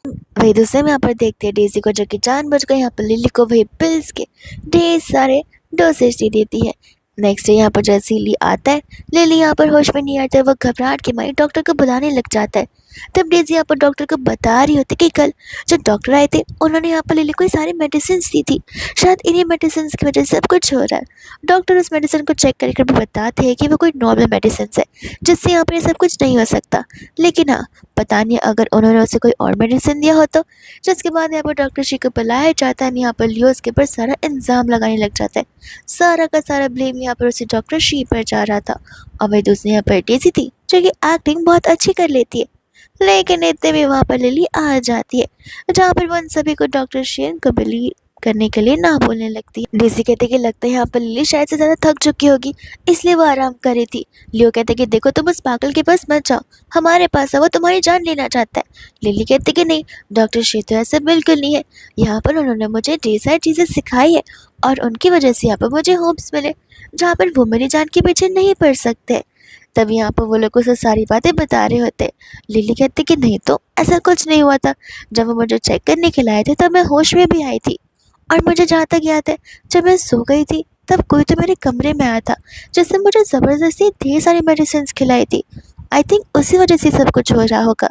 वही दूसरे में यहाँ पर देखते हैं डेज़ी को, जो कि जानबूझकर यहाँ पर लिली को वही पिल्स के ढेर सारे डोसेज दे देती है। नेक्स्ट डे यहाँ पर जैसे ही ली आता है, लिली यहाँ पर होश में नहीं आता है, वो घबराहट के मारे डॉक्टर को बुलाने लग जाता है। तब डेज़ी यहाँ पर डॉक्टर को बता रही होती कि कल जो डॉक्टर आए थे उन्होंने यहाँ पर लिली को सारी मेडिसिन दी थी, शायद इन्हीं मेडिसिन की वजह से सब कुछ हो रहा है। डॉक्टर उस मेडिसिन को चेक करके भी बताते हैं कि वो कोई नॉर्मल मेडिसिन है, जिससे यहाँ पर ये सब कुछ नहीं हो सकता। लेकिन हाँ, पता नहीं अगर उन्होंने उसे कोई और मेडिसिन दिया हो तो। जिसके बाद यहाँ पर डॉक्टर शी को बुलाया जाता है, यहाँ पर लियो उसके ऊपर सारा इल्ज़ाम लगाने लग जाता है। सारा का सारा ब्लेम यहाँ पर उसे डॉक्टर शी पर जा रहा था। और वही दूसरी यहाँ पर डेज़ी थी, जो कि एक्टिंग बहुत अच्छी कर लेती है। लेकिन इतने में वहाँ पर लिली आ जाती है, जहाँ पर वो उन सभी को डॉक्टर शेन को बिलीव करने के लिए ना बोलने लगती है। डेज़ी कहते कि लगता है यहाँ पर लिली शायद से ज़्यादा थक चुकी होगी, इसलिए वो आराम कर रही थी। लियो कहते कि देखो तुम उस पागल के पास मत जाओ, हमारे पास है, वो तुम्हारी जान लेना चाहता है। लिली कहती कि नहीं, डॉक्टर शे तो ऐसा बिल्कुल नहीं है, यहाँ पर उन्होंने मुझे ढेर सारी चीज़ें सिखाई है और उनकी वजह से यहाँ पर मुझे होप्स मिले, जहाँ पर वो मेरी जान के पीछे नहीं पड़ सकते। तब यहाँ पर वो लोग उसे सारी बातें बता रहे होते। लिली कहती कि नहीं, तो ऐसा कुछ नहीं हुआ था, जब वो मुझे चेक करने के लाए थे तब मैं होश में भी आई थी। और मुझे जहाँ तक याद है, जब मैं सो गई थी तब कोई तो मेरे कमरे में आया था, जिसने मुझे ज़बरदस्ती ढेर सारी मेडिसिन खिलाई थी। आई थिंक उसी वजह से सब कुछ हो रहा होगा।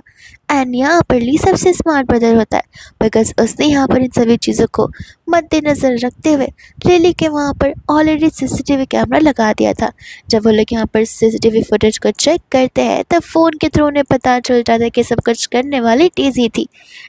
एंड यहाँ पर ली सबसे स्मार्ट ब्रदर होता है, बिकॉज उसने यहाँ पर इन सभी चीज़ों को मद्देनज़र रखते हुए लिली के वहाँ पर ऑलरेडी सीसीटीवी कैमरा लगा दिया था। जब वो लोग यहाँ पर सीसीटीवी फुटेज को चेक करते हैं तब फ़ोन के थ्रू उन्हें पता चल जाता है कि सब कुछ करने वाली डेज़ी थी।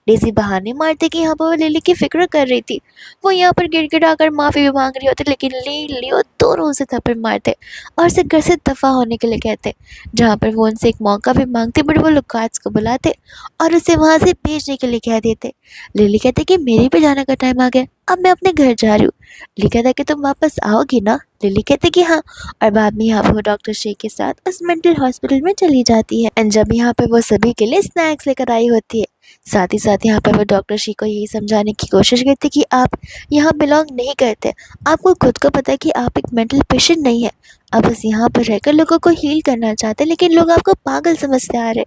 डेज़ी बहाने मारते कि यहाँ पर वो लिली की फिक्र कर रही थी, वो यहाँ पर गिड़गिड़ा कर माफ़ी भी मांग रही होती, लेकिन लियो दोनों उसे थप्पड़ मारते और उसे घर से दफ़ा होने के लिए कहते, जहाँ पर वो उनसे एक मौका भी मांगते, बट वो लोग गार्ड्स को बुलाते और उसे वहाँ से भेजने के लिए कह देते। लिली कहते कि मेरे भी जाने का टाइम आ गया, अब मैं अपने घर जा रही हूँ। लिली कहता कि तुम वापस आओगी ना? लिली कहते कि हाँ। और बाद में यहाँ पर वो डॉक्टर शे के साथ उस मेंटल हॉस्पिटल में चली जाती है। एंड जब यहाँ पे वो सभी के लिए स्नैक्स लेकर आई होती है, साथ ही साथ यहाँ पर वो डॉक्टर शी को यही समझाने की कोशिश करती कि आप यहाँ बिलोंग नहीं करते, आपको खुद को पता है कि आप एक मेंटल पेशेंट नहीं है, आप बस यहाँ पर रहकर लोगों को हील करना चाहते हैं, लेकिन लोग आपको पागल समझते आ रहे।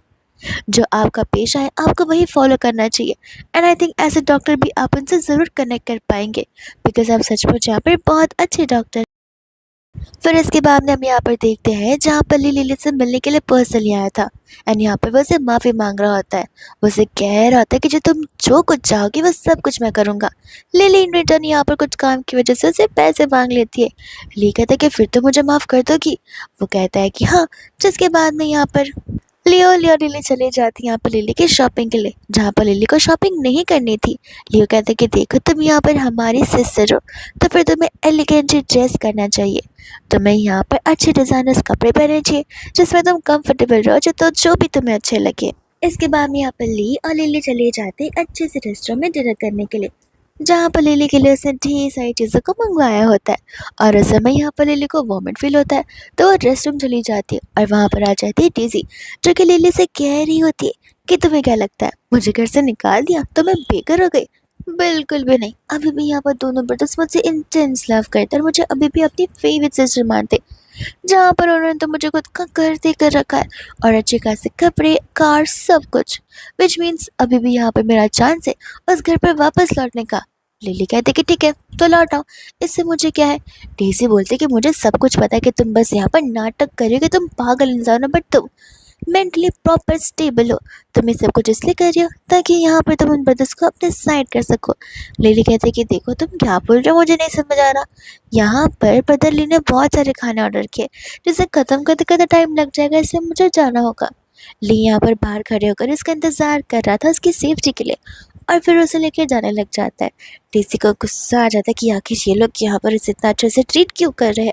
जो आपका पेशा है आपको वही फॉलो करना चाहिए। एंड आई थिंक ऐसे डॉक्टर भी आप उनसे ज़रूर कनेक्ट कर पाएंगे, बिकॉज आप सचमुच यहाँ पर बहुत अच्छे डॉक्टर। फिर इसके बाद में हम यहाँ पर देखते हैं जहाँ पर लिली से मिलने के लिए पर्सनली आया था। एंड यहाँ पर वो उसे माफ़ी मांग रहा होता है, वो उसे कह रहा होता है कि जो तुम जो कुछ चाहोगी वो सब कुछ मैं करूँगा। लिली इन रिटर्न यहाँ पर कुछ काम की वजह से उसे पैसे मांग लेती है। लिली कहता है कि फिर तो मुझे माफ़ कर दोगी? वो कहता है कि हाँ। जिसके बाद में यहाँ पर लियो लियो लिली चली जाती है यहाँ पर लिली की शॉपिंग के लिए, जहाँ पर लिली को शॉपिंग नहीं करनी थी। लियो कहते कि देखो तुम यहाँ पर हमारी सिस्टर हो, तो फिर तुम्हें एलिगेंटली ड्रेस करना चाहिए। तुम्हें यहाँ पर अच्छे डिज़ाइनर्स कपड़े पहनने चाहिए, जिसमें तुम कंफर्टेबल रहो, जो भी तुम्हें अच्छे लगे। इसके बाद में यहाँ पर ली और लिली चले जाते अच्छे से रेस्टोरेंट में डिनर करने के लिए, जहाँ पर लिली के लिए उसने ढेर सारी चीज़ों को मंगवाया होता है। और उस समय यहाँ पर लिली को वॉमिट फील होता है, तो वो रेस्ट रूम चली जाती है और वहाँ पर आ जाती है डेज़ी, जो कि लिली से कह रही होती है कि तुम्हें क्या लगता है, मुझे घर से निकाल दिया तो मैं बेघर हो गई? बिल्कुल भी नहीं, अभी भी यहाँ पर दोनों ब्रदर्स मुझसे इंटेंस लव करते और मुझे अभी भी अपनी फेवरेट सिस्टर मानते, जहाँ पर उन्होंने तो मुझे खुद का घर देकर रखा है और अच्छे खासे कपड़े, कार, सब कुछ। विच मीन्स अभी भी यहाँ पर मेरा चांस है उस घर पर वापस लौटने का। लिली कहते कि ठीक है तो लौट आओ, इससे मुझे क्या है। डेज़ी बोलते कि मुझे सब कुछ पता है कि तुम बस यहाँ पर नाटक कर रही हो कि तुम पागल इंसान हो, बट तुम मेंटली प्रॉपर स्टेबल हो। तुम ये सब कुछ इसलिए कर रही हो ताकि यहाँ पर तुम उन ब्रदर्स को अपने साइड कर सको। लिली कहते कि देखो तुम क्या बोल रहे हो, मुझे नहीं समझ आ रहा। यहाँ पर ब्रदर ली ने बहुत सारे खाने ऑर्डर किए, जिसे ख़त्म करते करते टाइम लग जाएगा, इसलिए मुझे जाना होगा। ली यहाँ पर बाहर खड़े होकर इसका इंतज़ार कर रहा था उसकी सेफ्टी के लिए, और फिर उसे लेकर जाने लग जाता है। टीसी को गुस्सा आ जाता है कि आखिर ये लोग यहाँ पर इसे इतना अच्छे से ट्रीट क्यों कर रहे हैं,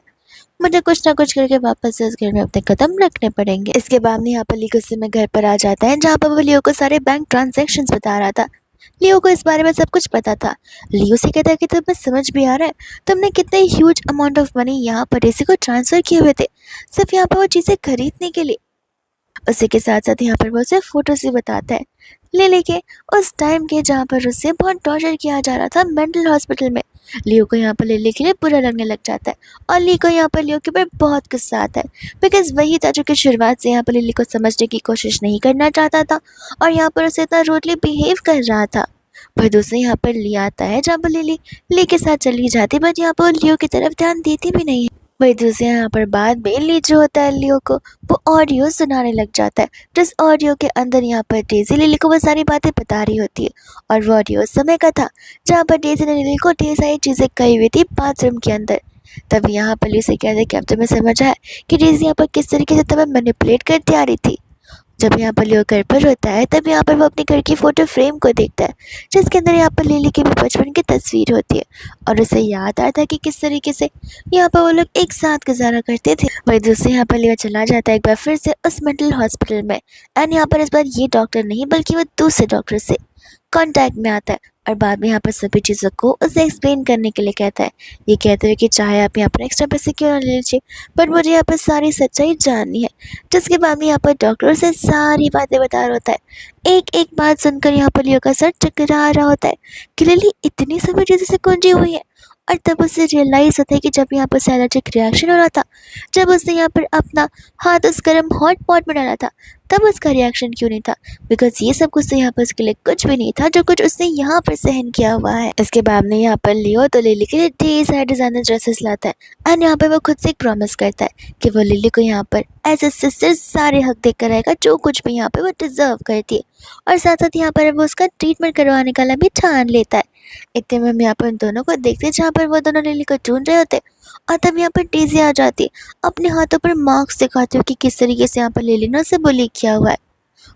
मुझे कुछ ना कुछ करके वापस से उस घर में अपने कदम रखने पड़ेंगे। इसके बाद में यहाँ पर ली गुस्से में घर पर आ जाता है, जहाँ पर वो लियो को सारे बैंक ट्रांजैक्शंस बता रहा था। लियो को इस बारे में सब कुछ पता था। लियो से कहता है कि तुम्हें समझ भी आ रहा है तुमने कितने ह्यूज अमाउंट ऑफ मनी यहाँ पर इसी को ट्रांसफ़र किए हुए थे, सिर्फ यहाँ पर वो चीज़ें खरीदने के लिए। उसी के साथ साथ यहाँ पर वो उसे फोटो से बताता है लिली के उस टाइम के, जहाँ पर उससे बहुत टॉर्चर किया जा रहा था मेंटल हॉस्पिटल में। लियो को यहाँ पर लिली के लिए बुरा लगने लग जाता है, और ली को यहाँ पर लियो के ऊपर बहुत गुस्सा आता है, बिकॉज वही था जो कि शुरुआत से यहाँ पर लिली को समझने की कोशिश नहीं करना चाहता था और यहाँ पर उसे इतना रूडली बिहेव कर रहा था। पर दूसरे यहाँ पर ली आता है, जहाँ पर लिली ली के साथ चली जाती, बट यहाँ पर लियो की तरफ ध्यान देती भी नहीं है। वही दूसरे यहाँ पर बाद में ली जो होता है लियो को वो ऑडियो सुनाने लग जाता है, जिस ऑडियो के अंदर यहाँ पर डेज़ी लिली को वो सारी बातें बता रही होती है। और वो ऑडियो उस समय का था जहाँ पर डेज़ी ने लिली को ढेर सारी चीज़ें कही हुई थी बाथरूम के अंदर। तब यहाँ पर ली से कहते कि अब तुम्हें समझ आया कि डेज़ी यहाँ पर किस तरीके से तुम्हें मैनिपुलेट करती आ रही थी। जब यहाँ पर लियो घर पर होता है, तब यहाँ पर वो अपने घर की फ़ोटो फ्रेम को देखता है, जिसके अंदर यहाँ पर लिली की भी बचपन की तस्वीर होती है, और उसे याद आता है कि किस तरीके से यहाँ पर वो लोग एक साथ गुजारा करते थे। वही दूसरे यहाँ पर लियो चला जाता है एक बार फिर से उस मेंटल हॉस्पिटल में, एंड यहाँ पर इस बार ये डॉक्टर नहीं बल्कि वो दूसरे डॉक्टर से कांटेक्ट में आता है, और बाद में यहाँ पर सभी चीज़ों को उसे एक्सप्लेन करने के लिए कहता है। ये कहते हुए कि चाहे आप यहाँ पर एक्स्ट्रा पैसे क्यों ना ले लीजिए, पर मुझे यहाँ पर सारी सच्चाई जाननी है। जिसके बाद में यहाँ पर डॉक्टर उसे सारी बातें बता रहा होता है। एक एक बात सुनकर यहाँ पर लियो का सर चकरा रहा होता है कि लिली इतनी सभी चीज़ों से कुंजी हुई है। और तब उसे रियलाइज़ होता है कि जब यहाँ पर एलर्जिक रिएक्शन हो रहा था, जब उसने यहाँ पर अपना हाथ उस गर्म हॉट पॉट में डाला था, तब उसका रिएक्शन क्यों नहीं था, बिकॉज ये सब कुछ तो यहाँ पर उसके लिए कुछ भी नहीं था जो कुछ उसने यहाँ पर सहन किया हुआ है। इसके बाद में यहाँ पर लियो तो लिली के लिए ढेर सारे डिजाइनर ड्रेसेस लाता है, एंड यहाँ पर वो खुद से एक प्रॉमिस करता है कि वो लिली को यहाँ पर एज ए सिस्टर सारे हक देकर रहेगा जो कुछ भी यहाँ पर वो डिजर्व करती है, और साथ साथ यहाँ पर वो उसका ट्रीटमेंट करवाने का भी ठान लेता है। इतने में हम यहाँ पर उन दोनों को देखते जहाँ पर वो दोनों लिली को ढूंढ रहे होते, और तब यहाँ पर डेज़ी आ जाती है अपने हाथों पर मार्क्स दिखाते हुए कि किस तरीके से यहाँ पर लिली ने उसे बुली किया हुआ है।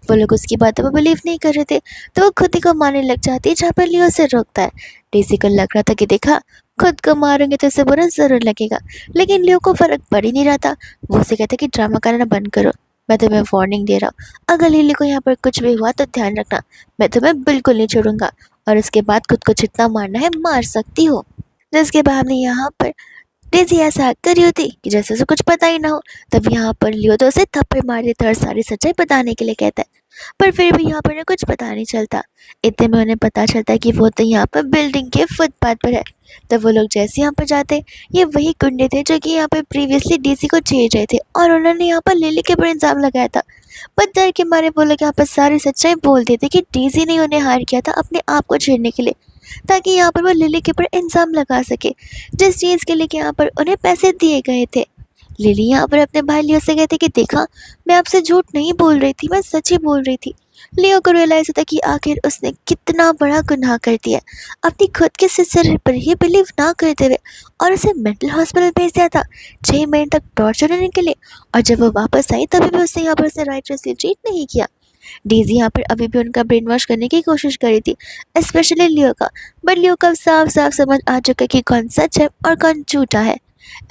वो लोग उसकी बातों पर बिलीव नहीं कर रहे थे, तो वो खुद ही को मारने लग जाती है, जहाँ पर लियो उसे रोकता है। डेज़ी को लग रहा था कि देखा खुद को मारेंगे तो इसे बुरा ज़रूर लगेगा, लेकिन लियो को फ़र्क पड़ ही नहीं रहा था। वो उसे कहता कि ड्रामा करना बंद करो, मैं तुम्हें वार्निंग दे रहा हूँ, अगर लिली को यहाँ पर कुछ भी हुआ तो ध्यान रखना, मैं तुम्हें बिल्कुल नहीं छोड़ूंगा, और उसके बाद खुद को जितना मारना है मार सकती हो। जिसके बाद में यहाँ पर डेज़ी ऐसा एक्ट कर रही होती कि जैसे उसे कुछ पता ही ना हो। तब यहाँ पर लियो तो उसे थप्पड़ मार देता और सारी सच्चाई बताने के लिए कहता है, पर फिर भी यहाँ पर उन्हें कुछ पता नहीं चलता। इतने में उन्हें पता चलता है कि वो तो यहाँ पर बिल्डिंग के फुटपाथ पर है। तब वो लोग जैसे यहाँ पर जाते, ये वही गुंडे थे जो कि यहाँ पर प्रीवियसली डीसी को छेड़ रहे थे, और उन्होंने यहाँ पर लिली के ऊपर इल्ज़ाम लगाया था। पर डर के मारे वो लोग यहाँ पर सारी सच्चाई बोल देते कि डीसी ने उन्हें हायर किया था अपने आप को छेड़ने के लिए, ताकि यहाँ पर वो लिली के ऊपर इल्ज़ाम लगा सके, जिस चीज़ के लिए कि यहाँ पर उन्हें पैसे दिए गए थे। लिली यहाँ पर अपने भाई लियो से कहती कि देखा मैं आपसे झूठ नहीं बोल रही थी, मैं सच ही बोल रही थी। लियो को रियलाइज होता है कि आखिर उसने कितना बड़ा गुनाह कर दिया, अपनी खुद के सिस्टर पर ही बिलीव ना करते हुए, और उसे मेंटल हॉस्पिटल भेज दिया था 6 महीने तक टॉर्चर करने के लिए। और जब वो वापस आई तभी भी उसने यहाँ पर उसे राइटरसली ट्रीट नहीं किया। डेज़ी यहाँ पर अभी भी उनका ब्रेन वॉश करने की कोशिश कर रही थी, स्पेशली लियो का। बट लियो का साफ साफ समझ आ चुका है कि कौन सच है और कौन झूठा है।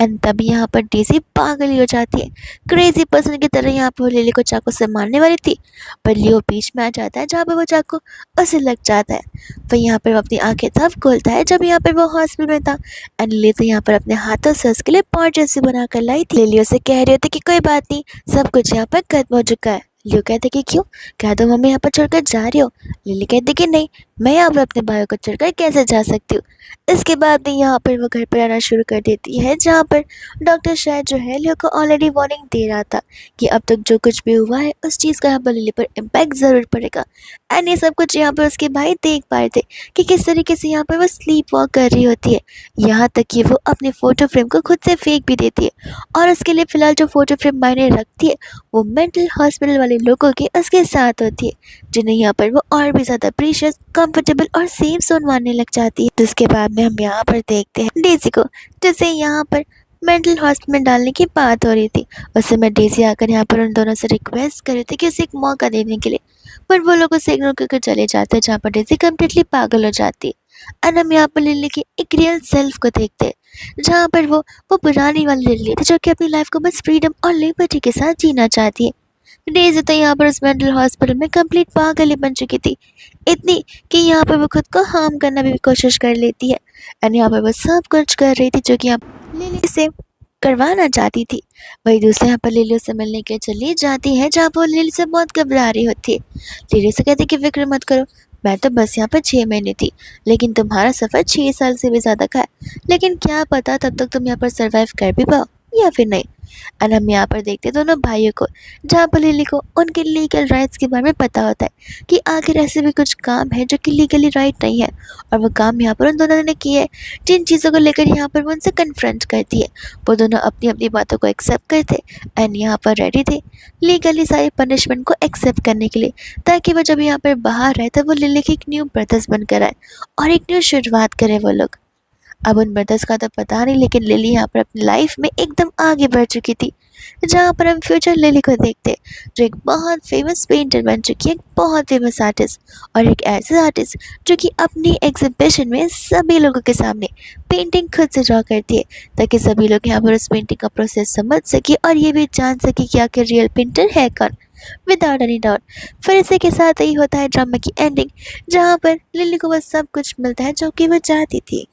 एंड तभी यहाँ पर डेज़ी पागल ही हो जाती है, क्रेजी पर्सन की तरह। यहाँ पर वो लिली को चाकू से मारने वाली थी, पर लियो बीच में आ जाता है जहाँ पर वो चाकू उसे लग जाता है। वही यहाँ पर वो अपनी आंखें तब खोलता है जब यहाँ पर वो हॉस्पिटल में था। एंड लिली तो यहाँ पर अपने हाथों से उसके लिए पॉट जैसे बना कर लाई थी। लिली उसे कह रही होती कि कोई बात नहीं, सब कुछ यहाँ पर खत्म हो चुका है। लियो कहते कि क्यों, क्या तुम हमें यहाँ पर छोड़कर जा रही हो? लिली कहती कि नहीं, मैं यहाँ पर अपने भाइयों को छोड़कर कैसे जा सकती हूँ। इसके बाद भी यहाँ पर वो घर पर आना शुरू कर देती है, जहाँ पर डॉक्टर शायद जो है लियो को ऑलरेडी वार्निंग दे रहा था कि अब तक जो कुछ भी हुआ है उस चीज़ का यहाँ पर लिली पर इम्पैक्ट ज़रूर पड़ेगा। एंड ये सब कुछ यहाँ पर उसके भाई देख पा रहे थे कि किस तरीके से यहाँ पर वो स्लीप वॉक कर रही होती है, यहाँ तक कि वो अपने फ़ोटो फ्रेम को खुद से फेंक भी देती है। और उसके लिए फ़िलहाल जो फ़ोटो फ्रेम मायने रखती है वो मेंटल हॉस्पिटल वाले लोगों के उसके साथ होती है, जिन्हें यहाँ पर वो और भी ज़्यादा प्रीशियस, कंफर्टेबल और सेफ जोन मानने लग जाती है। जिसके बाद में हम यहाँ पर देखते हैं डेज़ी को, जिसे यहाँ पर मेंटल हॉस्पिटल में डालने की बात हो रही थी। उस समय डेज़ी आकर यहाँ पर उन दोनों से रिक्वेस्ट कर रही थी कि उसे एक मौका देने के लिए, पर वो लोग उसे इग्नोर करके चले जाते हैं, जहाँ पर डेज़ी कम्प्लीटली पागल हो जाती है। एंड हम यहाँ पर लिली की एक रियल सेल्फ को देखते हैं, जहाँ पर वो पुरानी वाली लिली थी जो कि अपनी लाइफ को बस फ्रीडम और लिबर्टी के साथ जीना चाहती है। डेज़ी तो यहाँ पर उस मेंटल हॉस्पिटल में कंप्लीट पागल ही बन चुकी थी, इतनी कि यहाँ पर वो खुद को हार्म करना भी कोशिश कर लेती है। एंड यहाँ पर वो सब कुछ कर रही थी जो कि यहाँ लिली से करवाना चाहती थी। वही दूसरे यहाँ पर लिली से मिलने के चली जाती है, जहाँ पर लिली से बहुत घबरा रही होती है। लिली से कहती कि फिक्र मत करो, मैं तो बस यहाँ पर 6 महीने थी, लेकिन तुम्हारा सफ़र 6 साल से भी ज़्यादा का है। लेकिन क्या पता तब तक तुम यहाँ पर सर्वाइव कर भी पाओ या फिर नहीं। और हम यहाँ पर देखते दोनों भाइयों को, जहाँ पर लिली को उनके लीगल राइट्स के बारे में पता होता है कि आखिर ऐसे भी कुछ काम है जो कि लीगली राइट नहीं है, और वो काम यहाँ पर उन दोनों ने किए हैं, जिन चीज़ों को लेकर यहाँ पर वो उनसे कन्फ्रंट करती है। वो दोनों अपनी अपनी बातों को एक्सेप्ट करते एंड यहाँ पर रेडी थे लीगली सारी पनिशमेंट को एक्सेप्ट करने के लिए, ताकि वो जब यहाँ पर बाहर आए तब वो लिली की एक न्यू ब्रदर्स बनकर आए और एक न्यू शुरुआत करे वो लोग। अब उन ब्रदर्स का तो पता नहीं, लेकिन लिली यहाँ पर अपनी लाइफ में एकदम आगे बढ़ चुकी थी, जहाँ पर हम फ्यूचर लिली को देखते जो एक बहुत फेमस पेंटर बन चुकी है, एक बहुत फेमस आर्टिस्ट, और एक ऐसे आर्टिस्ट जो कि अपनी एग्जीबिशन में सभी लोगों के सामने पेंटिंग खुद से ड्रॉ करती है, ताकि सभी लोग यहाँ पर उस पेंटिंग का प्रोसेस समझ सके और ये भी जान सके कि आखिर रियल पेंटर है कौन, विदाउट एनी डाउट। फिर इसी के साथ ही होता है ड्रामा की एंडिंग, जहाँ पर लिली को बस सब कुछ मिलता है जो कि वो चाहती थी।